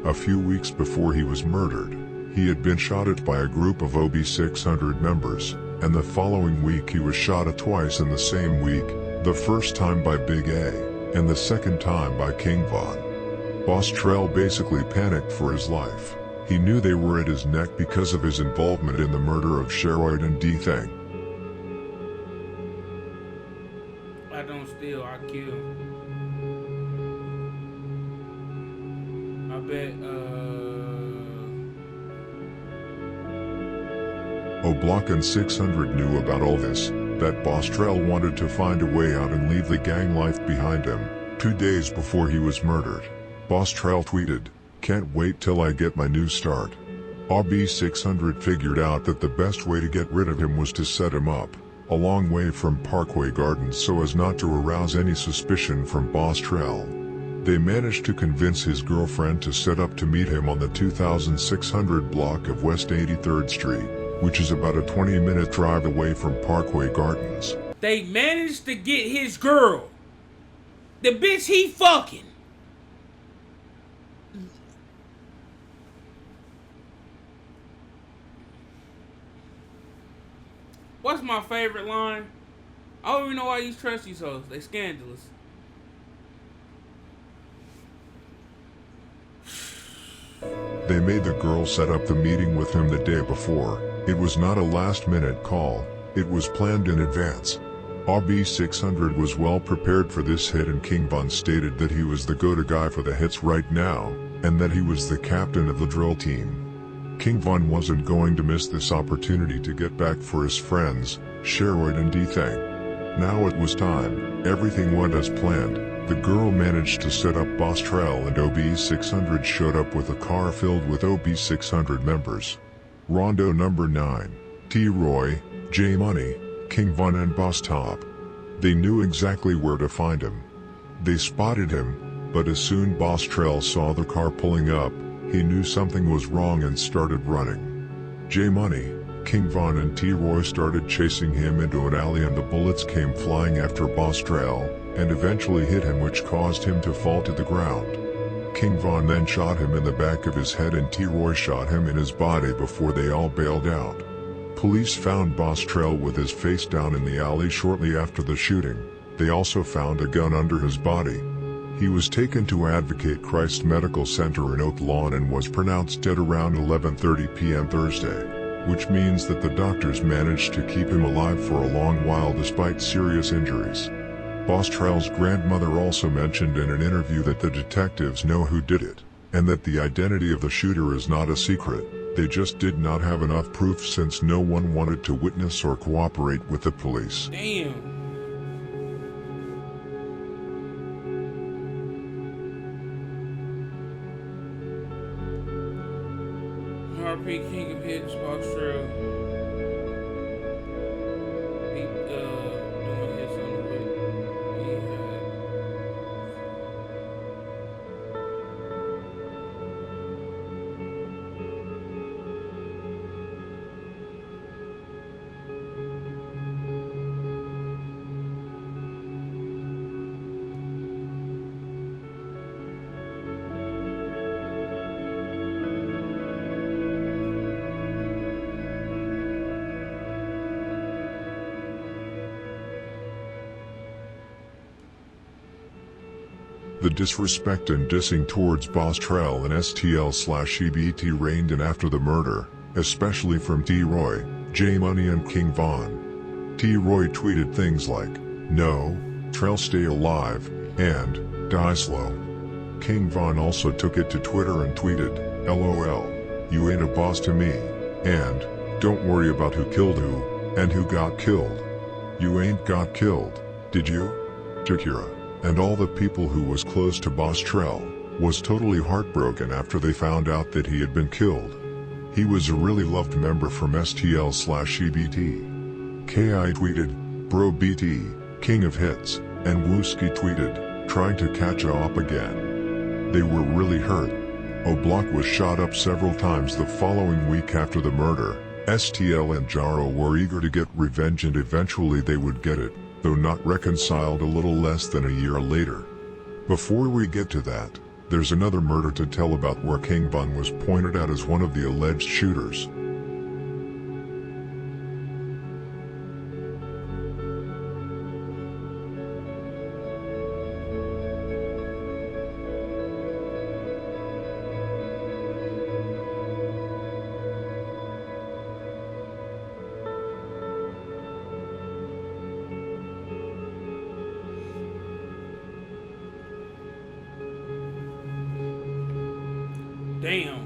A few weeks before he was murdered, he had been shot at by a group of OB600 members, and the following week he was shot at twice in the same week, the first time by Big A, and the second time by King Von. Boss Trell basically panicked for his life. He knew they were at his neck because of his involvement in the murder of Sheroid and D-Thang. I don't steal, I kill. I bet, O-Block and 600 knew about all this, that Boss Trell wanted to find a way out and leave the gang life behind him. 2 days before he was murdered, Boss Trell tweeted, "Can't wait till I get my new start." OB600 figured out that the best way to get rid of him was to set him up. a long way from Parkway Gardens so as not to arouse any suspicion from Boss Trell. They managed to convince his girlfriend to set up to meet him on the 2600 block of West 83rd Street, which is about a 20-minute drive away from Parkway Gardens. They managed to get his girl. The bitch he fucking. What's my favorite line? I don't even know why you trust these hoes. They scandalous. They made the girl set up the meeting with him the day before. It was not a last-minute call. It was planned in advance. RB600 was well prepared for this hit, and King Von stated that he was the go-to guy for the hits right now, and that he was the captain of the drill team. King Von wasn't going to miss this opportunity to get back for his friends, Sheroid and D-Thang. Now it was time. Everything went as planned. The girl managed to set up Boss Trell, and OB600 showed up with a car filled with OB600 members. Rondo number 9, T-Roy, J-Money, King Von and Boss Top. They knew exactly where to find him. They spotted him, but as soon Boss Trell saw the car pulling up, he knew something was wrong and started running. J-Money, King Von and T-Roy started chasing him into an alley, and the bullets came flying after Boss Trell, and eventually hit him, which caused him to fall to the ground. King Von then shot him in the back of his head, and T-Roy shot him in his body before they all bailed out. Police found Boss Trell with his face down in the alley shortly after the shooting. They also found a gun under his body. He was taken to Advocate Christ Medical Center in Oak Lawn and was pronounced dead around 11:30 p.m. Thursday, which means that the doctors managed to keep him alive for a long while despite serious injuries. Boss Trell's grandmother also mentioned in an interview that the detectives know who did it, and that the identity of the shooter is not a secret. They just did not have enough proof since no one wanted to witness or cooperate with the police. Damn. RP King of Hits, Boss Trell. Doing hits on the way. The disrespect and dissing towards Boss Trell and STL/EBT reigned in after the murder, especially from T-Roy, J-Money and King Von. T-Roy tweeted things like, "No, Trell stay alive," and "Die slow." King Von also took it to Twitter and tweeted, "LOL, you ain't a boss to me," and "Don't worry about who killed who, and who got killed. You ain't got killed, did you?" Shakira, and all the people who was close to Boss Trell, was totally heartbroken after they found out that he had been killed. He was a really loved member from STL/EBT. KI tweeted, "Bro BT, King of Hits," and Wooski tweeted, "Trying to catch up again." They were really hurt. O'Block was shot up several times the following week after the murder. STL and Jaro were eager to get revenge, and eventually they would get it, though not reconciled a little less than a year later. Before we get to that, there's another murder to tell about where King Von was pointed out as one of the alleged shooters. Damn.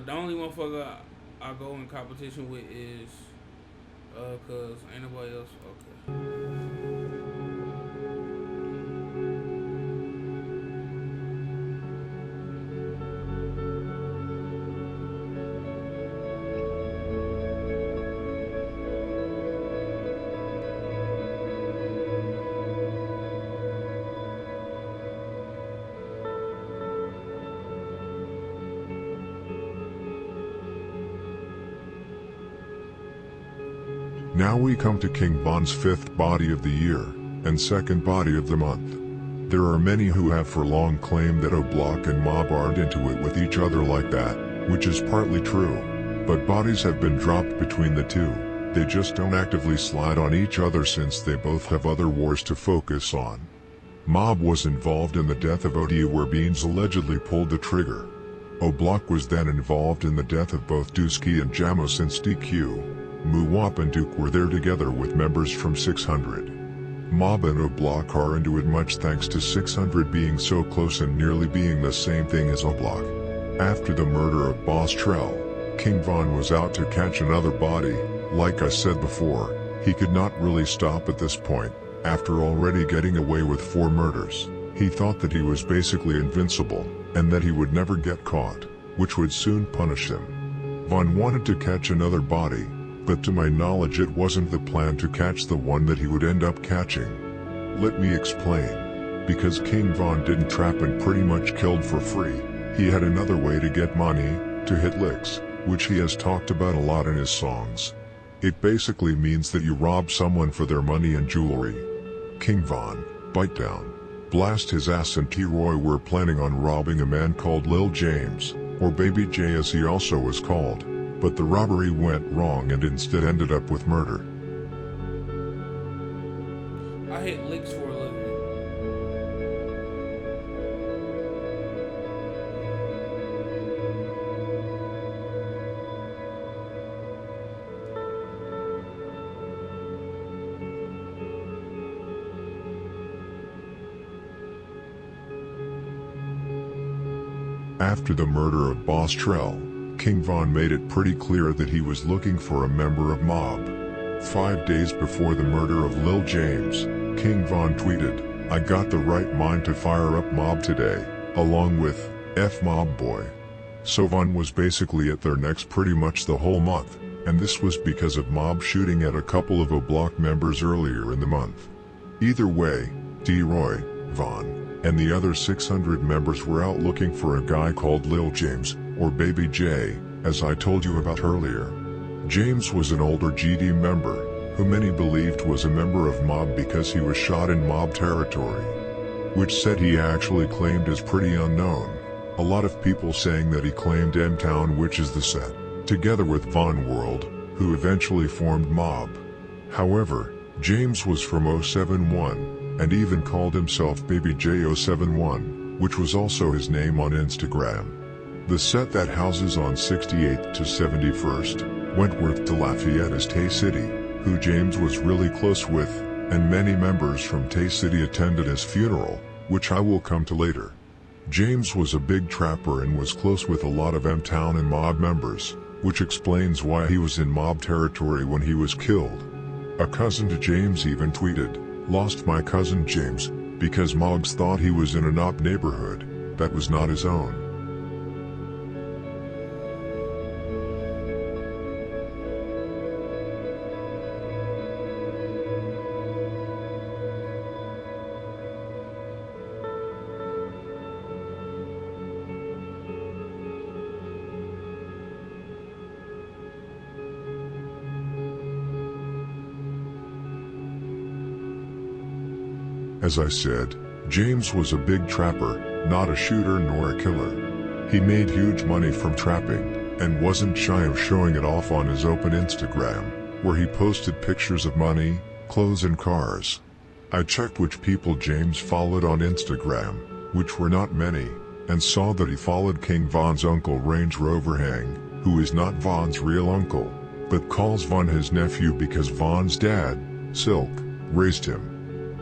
The only motherfucker I go in competition with is cause ain't nobody else. Okay. Now we come to King Von's 5th body of the year, and 2nd body of the month. There are many who have for long claimed that O-Block and Mob aren't into it with each other like that, which is partly true. But bodies have been dropped between the two. They just don't actively slide on each other since they both have other wars to focus on. Mob was involved in the death of OD where Beans allegedly pulled the trigger. O-Block was then involved in the death of both Dusky and Jamo since DQ. Muwap and Duke were there together with members from 600. Mob and O-Block are into it much thanks to 600 being so close and nearly being the same thing as O-Block. After the murder of Boss Trell, King Von was out to catch another body. Like I said before, he could not really stop at this point. After already getting away with 4 murders, he thought that he was basically invincible, and that he would never get caught, which would soon punish him. Von wanted to catch another body, but to my knowledge it wasn't the plan to catch the one that he would end up catching. Let me explain. Because King Von didn't trap and pretty much killed for free, he had another way to get money, to hit licks, which he has talked about a lot in his songs. It basically means that you rob someone for their money and jewelry. King Von, bite down, blast his ass, and T-Roy were planning on robbing a man called Lil James, or Baby J as he also was called. But the robbery went wrong and instead ended up with murder. I hit licks for a living. After the murder of Boss Trell, King Von made it pretty clear that he was looking for a member of Mob. 5 days before the murder of Lil James, King Von tweeted, "I got the right mind to fire up Mob today, along with F Mob Boy." So Von was basically at their necks pretty much the whole month, and this was because of Mob shooting at a couple of O-Block members earlier in the month. Either way, D-Roy, Von, and the other 600 members were out looking for a guy called Lil James, or Baby J, as I told you about earlier. James was an older GD member, who many believed was a member of Mob because he was shot in Mob territory. Which said he actually claimed is pretty unknown. A lot of people saying that he claimed M-Town, which is the set, together with Von World, who eventually formed Mob. However, James was from 071, and even called himself Baby J 071, which was also his name on Instagram. The set that houses on 68th to 71st, Wentworth to Lafayette is Tay City, who James was really close with, and many members from Tay City attended his funeral, which I will come to later. James was a big trapper and was close with a lot of M-Town and Mob members, which explains why he was in Mob territory when he was killed. A cousin to James even tweeted, "Lost my cousin James, because Moggs thought he was in a Knob neighborhood that was not his own." As I said, James was a big trapper, not a shooter nor a killer. He made huge money from trapping, and wasn't shy of showing it off on his open Instagram, where he posted pictures of money, clothes and cars. I checked which people James followed on Instagram, which were not many, and saw that he followed King Von's uncle Range Rover Hang, who is not Von's real uncle, but calls Von his nephew because Von's dad, Silk, raised him.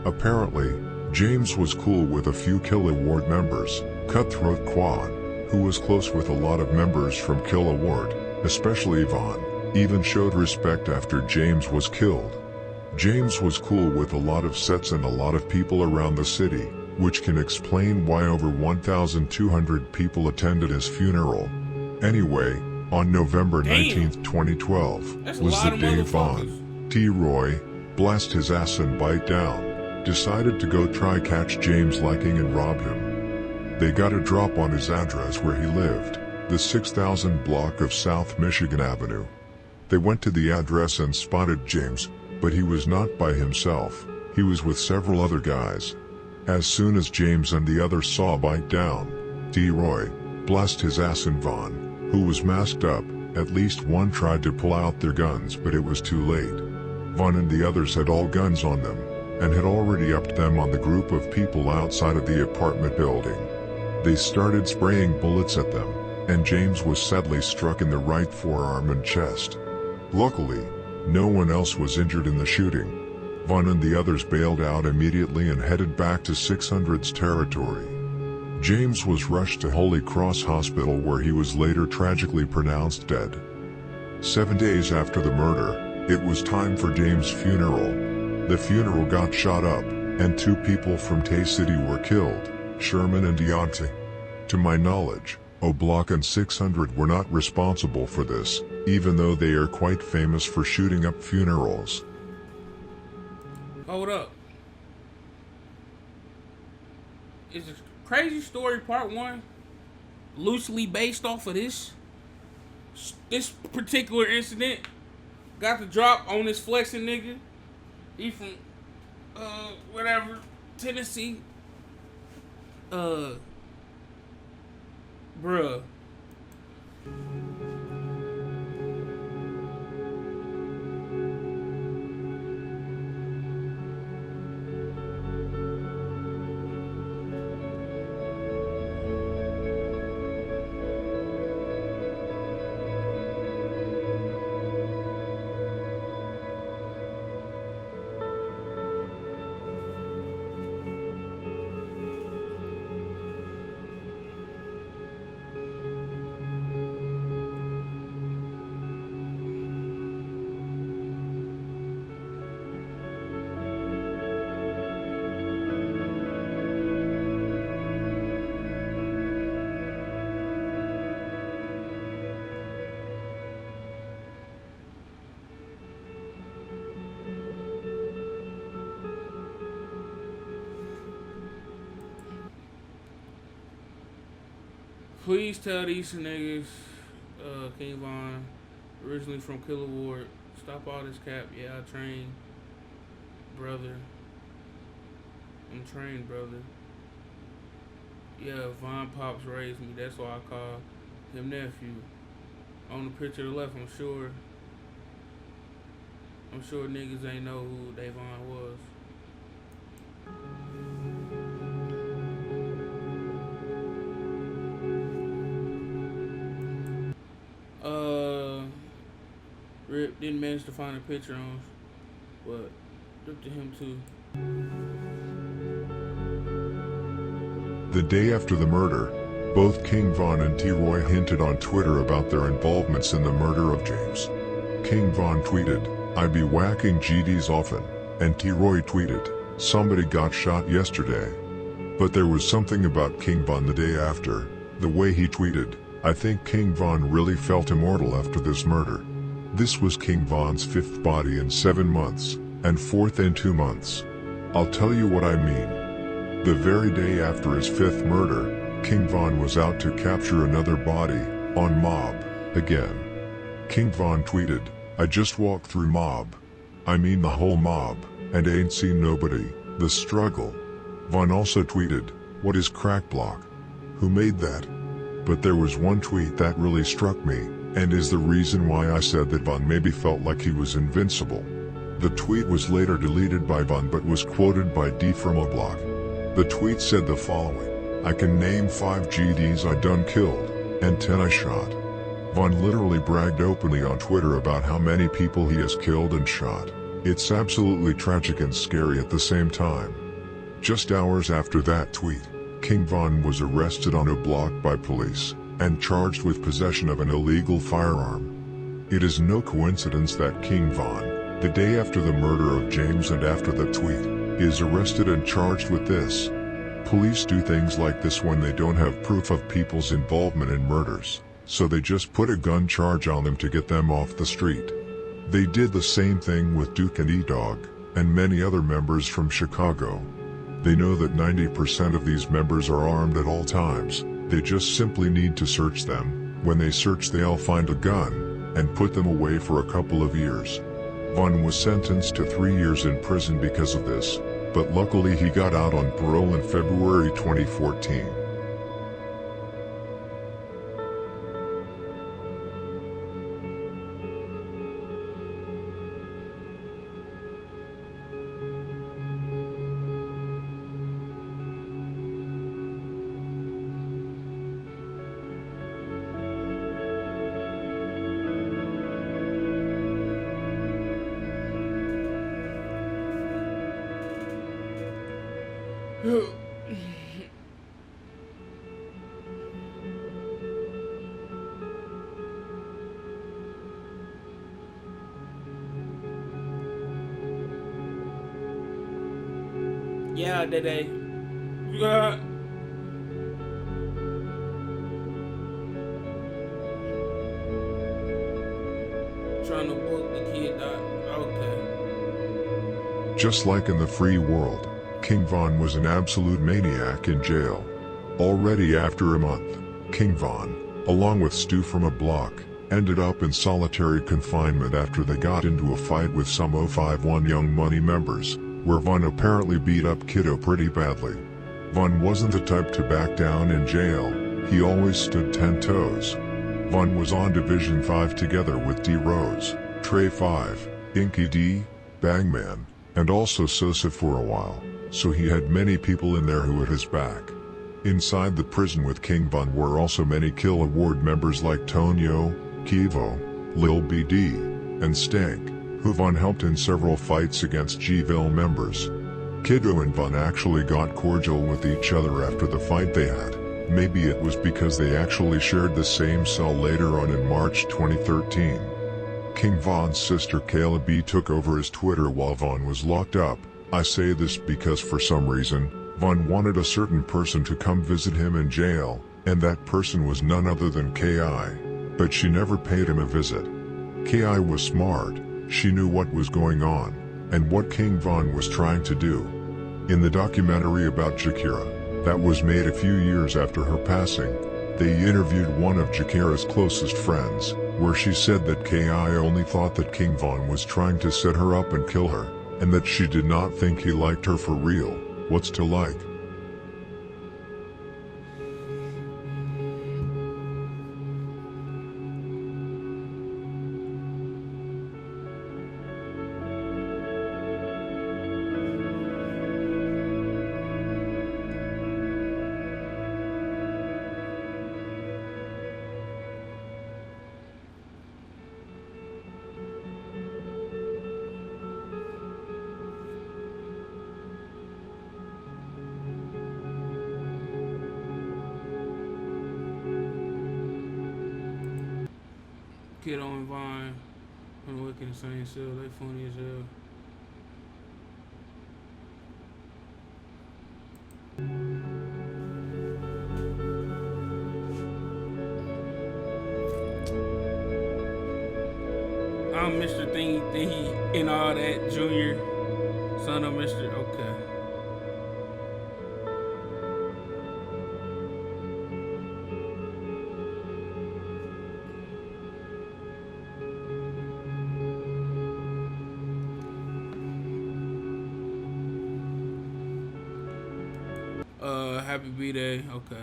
Apparently, James was cool with a few Kill Award members, Cutthroat Quan, who was close with a lot of members from Kill Award, especially Von, even showed respect after James was killed. James was cool with a lot of sets and a lot of people around the city, which can explain why over 1,200 people attended his funeral. Anyway, on November 19th, 2012, That's a was lot the of day motherfuckers. Von, T-Roy, blast his ass and bite down, decided to go try catch James liking and rob him. They got a drop on his address where he lived, the 6000 block of South Michigan Avenue. They went to the address and spotted James, but he was not by himself, he was with several other guys. As soon as James and the others saw bite down, T-Roy, blast his ass and Von, who was masked up, at least one tried to pull out their guns but it was too late. Von and the others had all guns on them, and had already upped them on the group of people outside of the apartment building. They started spraying bullets at them, and James was sadly struck in the right forearm and chest. Luckily, no one else was injured in the shooting. Von and the others bailed out immediately and headed back to 600's territory. James was rushed to Holy Cross Hospital where he was later tragically pronounced dead. 7 days after the murder, it was time for James' funeral. The funeral got shot up, and 2 people from Tay City were killed, Sherman and Deontay. To my knowledge, O'Block and 600 were not responsible for this, even though they are quite famous for shooting up funerals. Hold up. Is this Crazy Story Part 1 loosely based off of this particular incident? Got the drop on this flexing nigga. He from whatever, Tennessee. Bruh. Please tell these niggas, King Von, originally from Kill Award, stop all this cap. Yeah, I trained, brother. I'm trained, brother. Yeah, Von Pops raised me. That's why I call him nephew. On the picture to the left, I'm sure niggas ain't know who Davon was. Rip didn't manage to find a picture on, but rip to him too. The day after the murder, both King Von and T-Roy hinted on Twitter about their involvements in the murder of James. King Von tweeted, "I be whacking GDs often," and T-Roy tweeted, "Somebody got shot yesterday." But there was something about King Von the day after, the way he tweeted, "I think King Von really felt immortal after this murder." This was King Von's 5th body in 7 months, and 4th in 2 months. I'll tell you what I mean. The very day after his 5th murder, King Von was out to capture another body, on Mob, again. King Von tweeted, "I just walked through Mob. I mean the whole Mob, and ain't seen nobody, the struggle." Von also tweeted, "What is crack block? Who made that?" But there was one tweet that really struck me, and is the reason why I said that Von maybe felt like he was invincible. The tweet was later deleted by Von but was quoted by D from O'Block. The tweet said the following, "I can name 5 GDs I done killed, and 10 I shot." Von literally bragged openly on Twitter about how many people he has killed and shot. It's absolutely tragic and scary at the same time. Just hours after that tweet, King Von was arrested on a block by police and charged with possession of an illegal firearm. It is no coincidence that King Von, the day after the murder of James and after the tweet, is arrested and charged with this. Police do things like this when they don't have proof of people's involvement in murders, so they just put a gun charge on them to get them off the street. They did the same thing with Duke and E-Dog, and many other members from Chicago. They know that 90% of these members are armed at all times, they just simply need to search them. When they search, they'll find a gun, and put them away for a couple of years. Von was sentenced to 3 years in prison because of this, but luckily he got out on parole in February 2014. Yeah, Dede. Yeah. Trying to book the kid, Doc. Okay. Just like in the free world, King Von was an absolute maniac in jail. Already after a month, King Von, along with Stu from a block, ended up in solitary confinement after they got into a fight with some 051 Young Money members, where Von apparently beat up Kiddo pretty badly. Von wasn't the type to back down in jail, he always stood 10 toes. Von was on Division 5 together with D Rose, Trey 5, Inky D, Bangman, and also Sosa for a while, so he had many people in there who had his back. Inside the prison with King Von were also many Kill Award members like Tonyo, Kivo, Lil BD, and Stank, who Von helped in several fights against G-Ville members. Kiddo and Von actually got cordial with each other after the fight they had. Maybe it was because they actually shared the same cell later on in March 2013. King Von's sister Kayla B took over his Twitter while Von was locked up. I say this because for some reason, Von wanted a certain person to come visit him in jail, and that person was none other than K.I. But she never paid him a visit. K.I. was smart, she knew what was going on, and what King Von was trying to do. In the documentary about Jakira, that was made a few years after her passing, they interviewed one of Jakira's closest friends, where she said that K.I. only thought that King Von was trying to set her up and kill her, and that she did not think he liked her for real. What's to like? Kiddo and Vine on the Wicked in the same cell. They funny as hell. I'm Mr. Thingy and all that, Junior. Son of Mr. Okay. Happy B-Day, okay.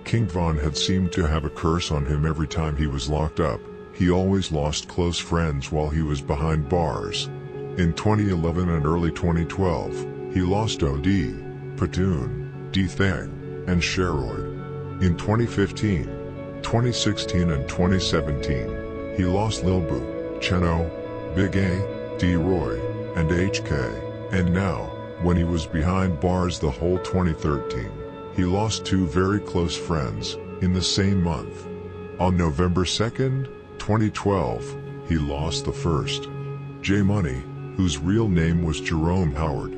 King Von had seemed to have a curse on him every time he was locked up. He always lost close friends while he was behind bars. In 2011 and early 2012, he lost OD, Patoon, D-Thang, and Sheroid. In 2015, 2016 and 2017, he lost Lil Boo, Cheno, Big A, D-Roy, and HK, and now, when he was behind bars the whole 2013, he lost two very close friends, in the same month. On November 2nd, 2012, he lost the first. J-Money, whose real name was Jerome Howard.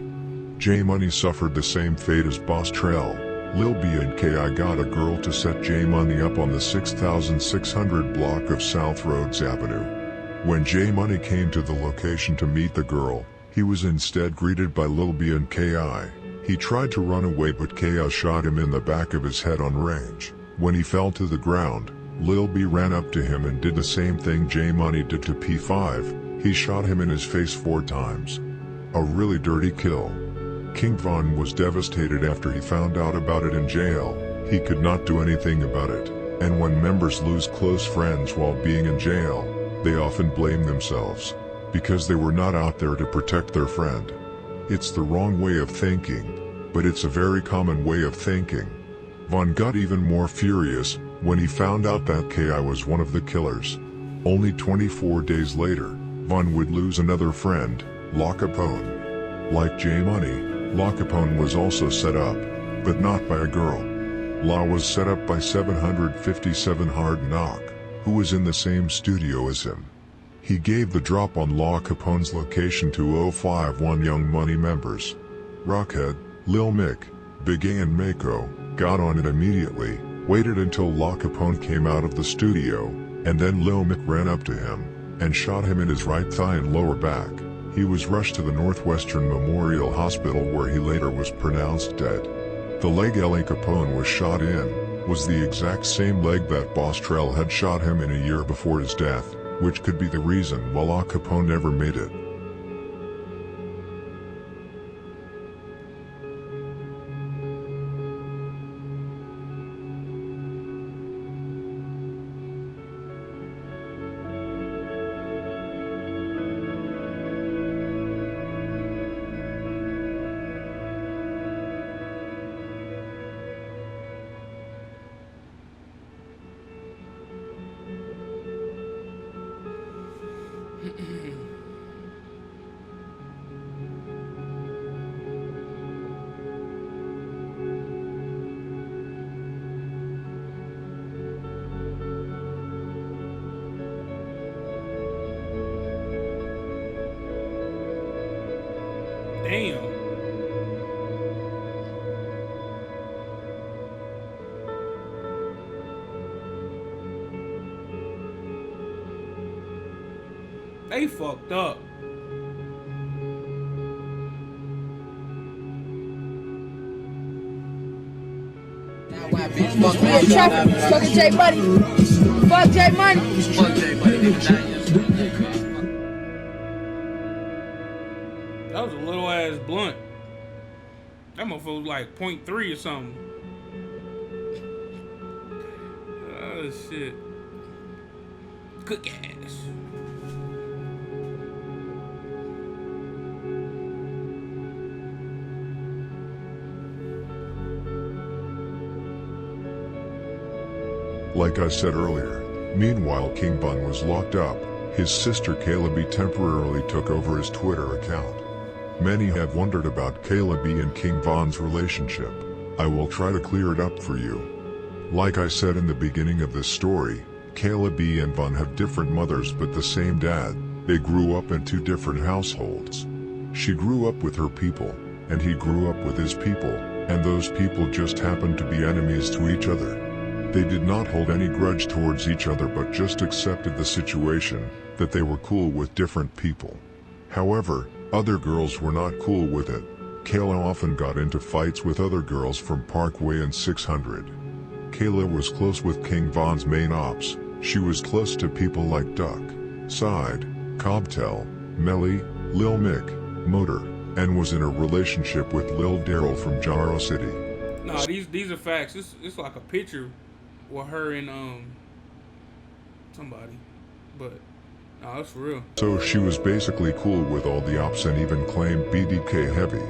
J-Money suffered the same fate as Boss Trell. Lil B and K.I. got a girl to set J-Money up on the 6600 block of South Rhodes Avenue. When J-Money came to the location to meet the girl, he was instead greeted by Lil B and K.I. He tried to run away but K.I. shot him in the back of his head on range. When he fell to the ground, Lil B ran up to him and did the same thing J-Money did to P5, he shot him in his face 4 times. A really dirty kill. King Von was devastated after he found out about it in jail. He could not do anything about it, and when members lose close friends while being in jail, they often blame themselves, because they were not out there to protect their friend. It's the wrong way of thinking, but it's a very common way of thinking. Von got even more furious when he found out that K.I. was one of the killers. Only 24 days later, Von would lose another friend, Capone. Like J-Money, Capone was also set up, but not by a girl. La was set up by 757 Hard Knock, who was in the same studio as him. He gave the drop on Capone's location to 051 Young Money members. Rockhead, Lil Mick, Big A and Mako got on it immediately, waited until Capone came out of the studio, and then Lil Mick ran up to him and shot him in his right thigh and lower back. He was rushed to the Northwestern Memorial Hospital where he later was pronounced dead. The leg Capone was shot in was the exact same leg that Boss Trell had shot him in a year before his death, which could be the reason why Capone never made it. Damn. They fucked up. Fucking J Money. Fuck J Money. Fuck J Money. That was a little ass blunt. That motherfucker was like 0.3 or something. Oh shit. Cook ass. Like I said earlier, meanwhile King Von was locked up, his sister Kayla B temporarily took over his Twitter account. Many have wondered about Kayla B and King Von's relationship. I will try to clear it up for you. Like I said in the beginning of this story, Kayla B and Von have different mothers but the same dad. They grew up in 2 different households. She grew up with her people, and he grew up with his people, and those people just happened to be enemies to each other. They did not hold any grudge towards each other but just accepted the situation, that they were cool with different people. However, other girls were not cool with it. Kayla often got into fights with other girls from Parkway and 600. Kayla was close with King Von's main ops. She was close to people like Duck, Side, Cobtel, Melly, Lil Mick, Motor, and was in a relationship with Lil Daryl from Jaro City. Nah, these are facts. It's like a picture with her and somebody, but no, that's for real. So she was basically cool with all the ops and even claimed BDK heavy.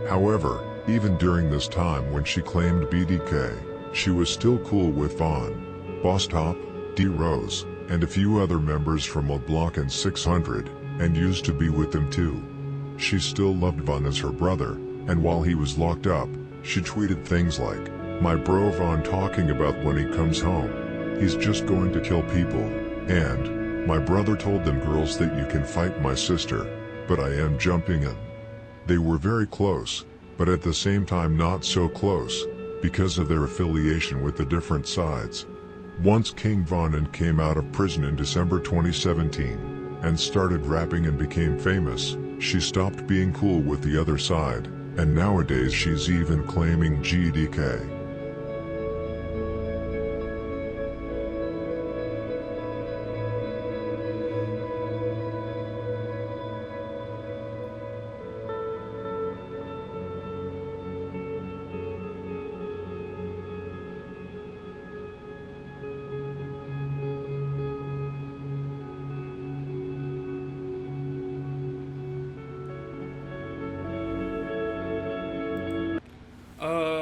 However, Even during this time when she claimed BDK, she was still cool with Von, Boss Top, D Rose, and a few other members from a block and 600, and used to be with them too. She still loved Von as her brother, and while he was locked up, she tweeted things like, "My bro Von talking about when he comes home. He's just going to kill people," and, "My brother told them girls that you can fight my sister, but I am jumping in." They were very close, but at the same time not so close, because of their affiliation with the different sides. Once King Von came out of prison in December 2017, and started rapping and became famous, she stopped being cool with the other side, and nowadays she's even claiming GDK.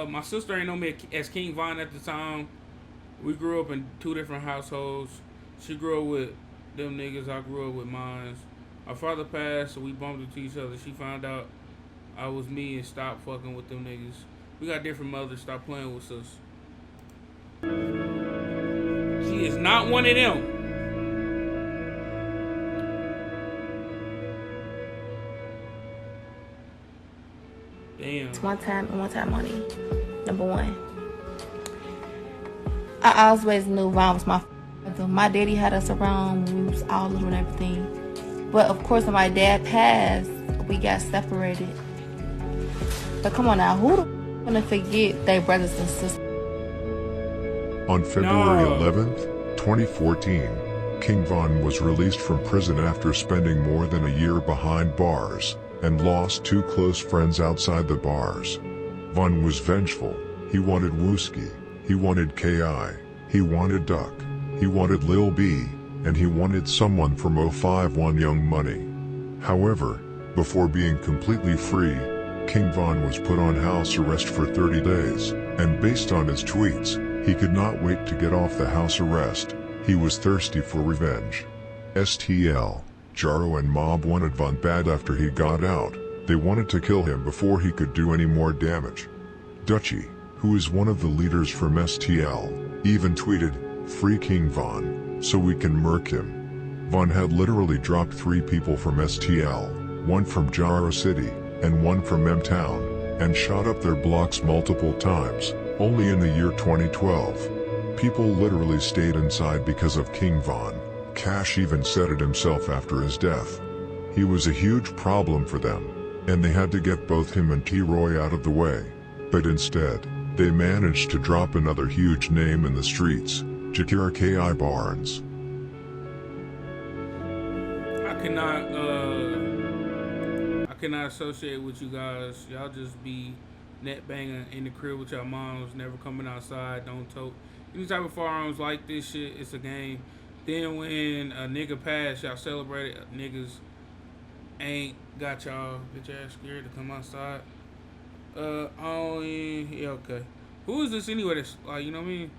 My sister ain't know me as King Von at the time. We grew up in 2 different households. She grew up with them niggas, I grew up with mine. My father passed, so we bumped into each other. She found out I was me and stopped fucking with them niggas. We got different mothers, stop playing with us. She is not one of them. Damn. It's one time money. Number one. I always knew Von was my father. My daddy had us around when we was all little and everything. But of course when my dad passed, we got separated. But come on now, who gonna forget their brothers and sisters? On February 11th, 2014, King Von was released from prison after spending more than a year behind bars, and lost 2 close friends outside the bars. Von was vengeful. He wanted Wooski, he wanted KI, he wanted Duck, he wanted Lil B, and he wanted someone from 051 Young Money. However, before being completely free, King Von was put on house arrest for 30 days, and based on his tweets, he could not wait to get off the house arrest. He was thirsty for revenge. STL, Jaro and Mob wanted Von bad after he got out. They wanted to kill him before he could do any more damage. Dutchie, who is one of the leaders from STL, even tweeted, "Free King Von, so we can murk him." Von had literally dropped 3 people from STL, 1 from Jaro City, and 1 from M-Town, and shot up their blocks multiple times, only in the year 2012. People literally stayed inside because of King Von. Cash even said it himself after his death. He was a huge problem for them, and they had to get both him and T-Roy out of the way. But instead, they managed to drop another huge name in the streets, Jakira K.I. Barnes. I cannot associate with you guys. Y'all just be net banging in the crib with y'all moms, never coming outside, don't tote any type of firearms like this shit. It's a game. Then when a nigga passed, y'all celebrated. Niggas ain't got y'all bitch ass scared to come outside. Oh yeah, okay. Who is this anyway? That's like, you know what I mean?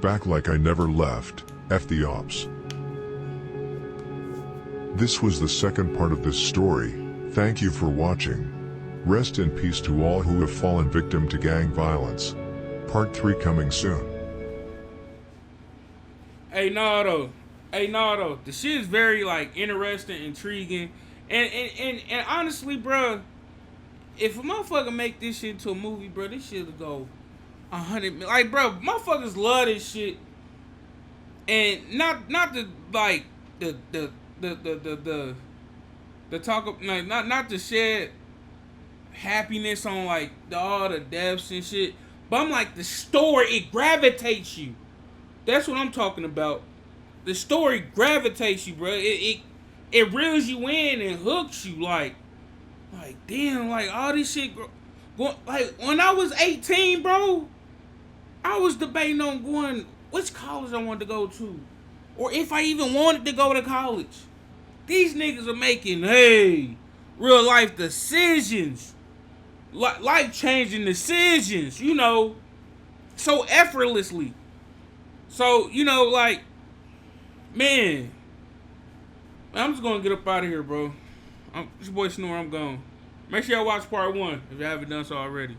Back like I never left, F the ops. This was the second part of this story. Thank you for watching. Rest in peace to all who have fallen victim to gang violence. Part 3 coming soon. Hey, Nardo. The shit is very, like, interesting, intriguing. And honestly, bro, if a motherfucker make this shit into a movie, bro, this shit will go 100 million. Like, bro, motherfuckers love this shit. And not the, like, the talk of, like, not to shed happiness on, like, all the deaths and shit, but I'm like, the story, it gravitates you. That's what I'm talking about. The story gravitates you, bro. It reels you in and hooks you, like damn, like all this shit, Like, when I was 18, bro, I was debating on going, which college I wanted to go to. Or if I even wanted to go to college. These niggas are making, real life decisions. Life-changing decisions, you know, so effortlessly. So, you know, like, man, I'm just gonna get up out of here, bro. This boy Snore, I'm gone. Make sure y'all watch part 1 if you haven't done so already.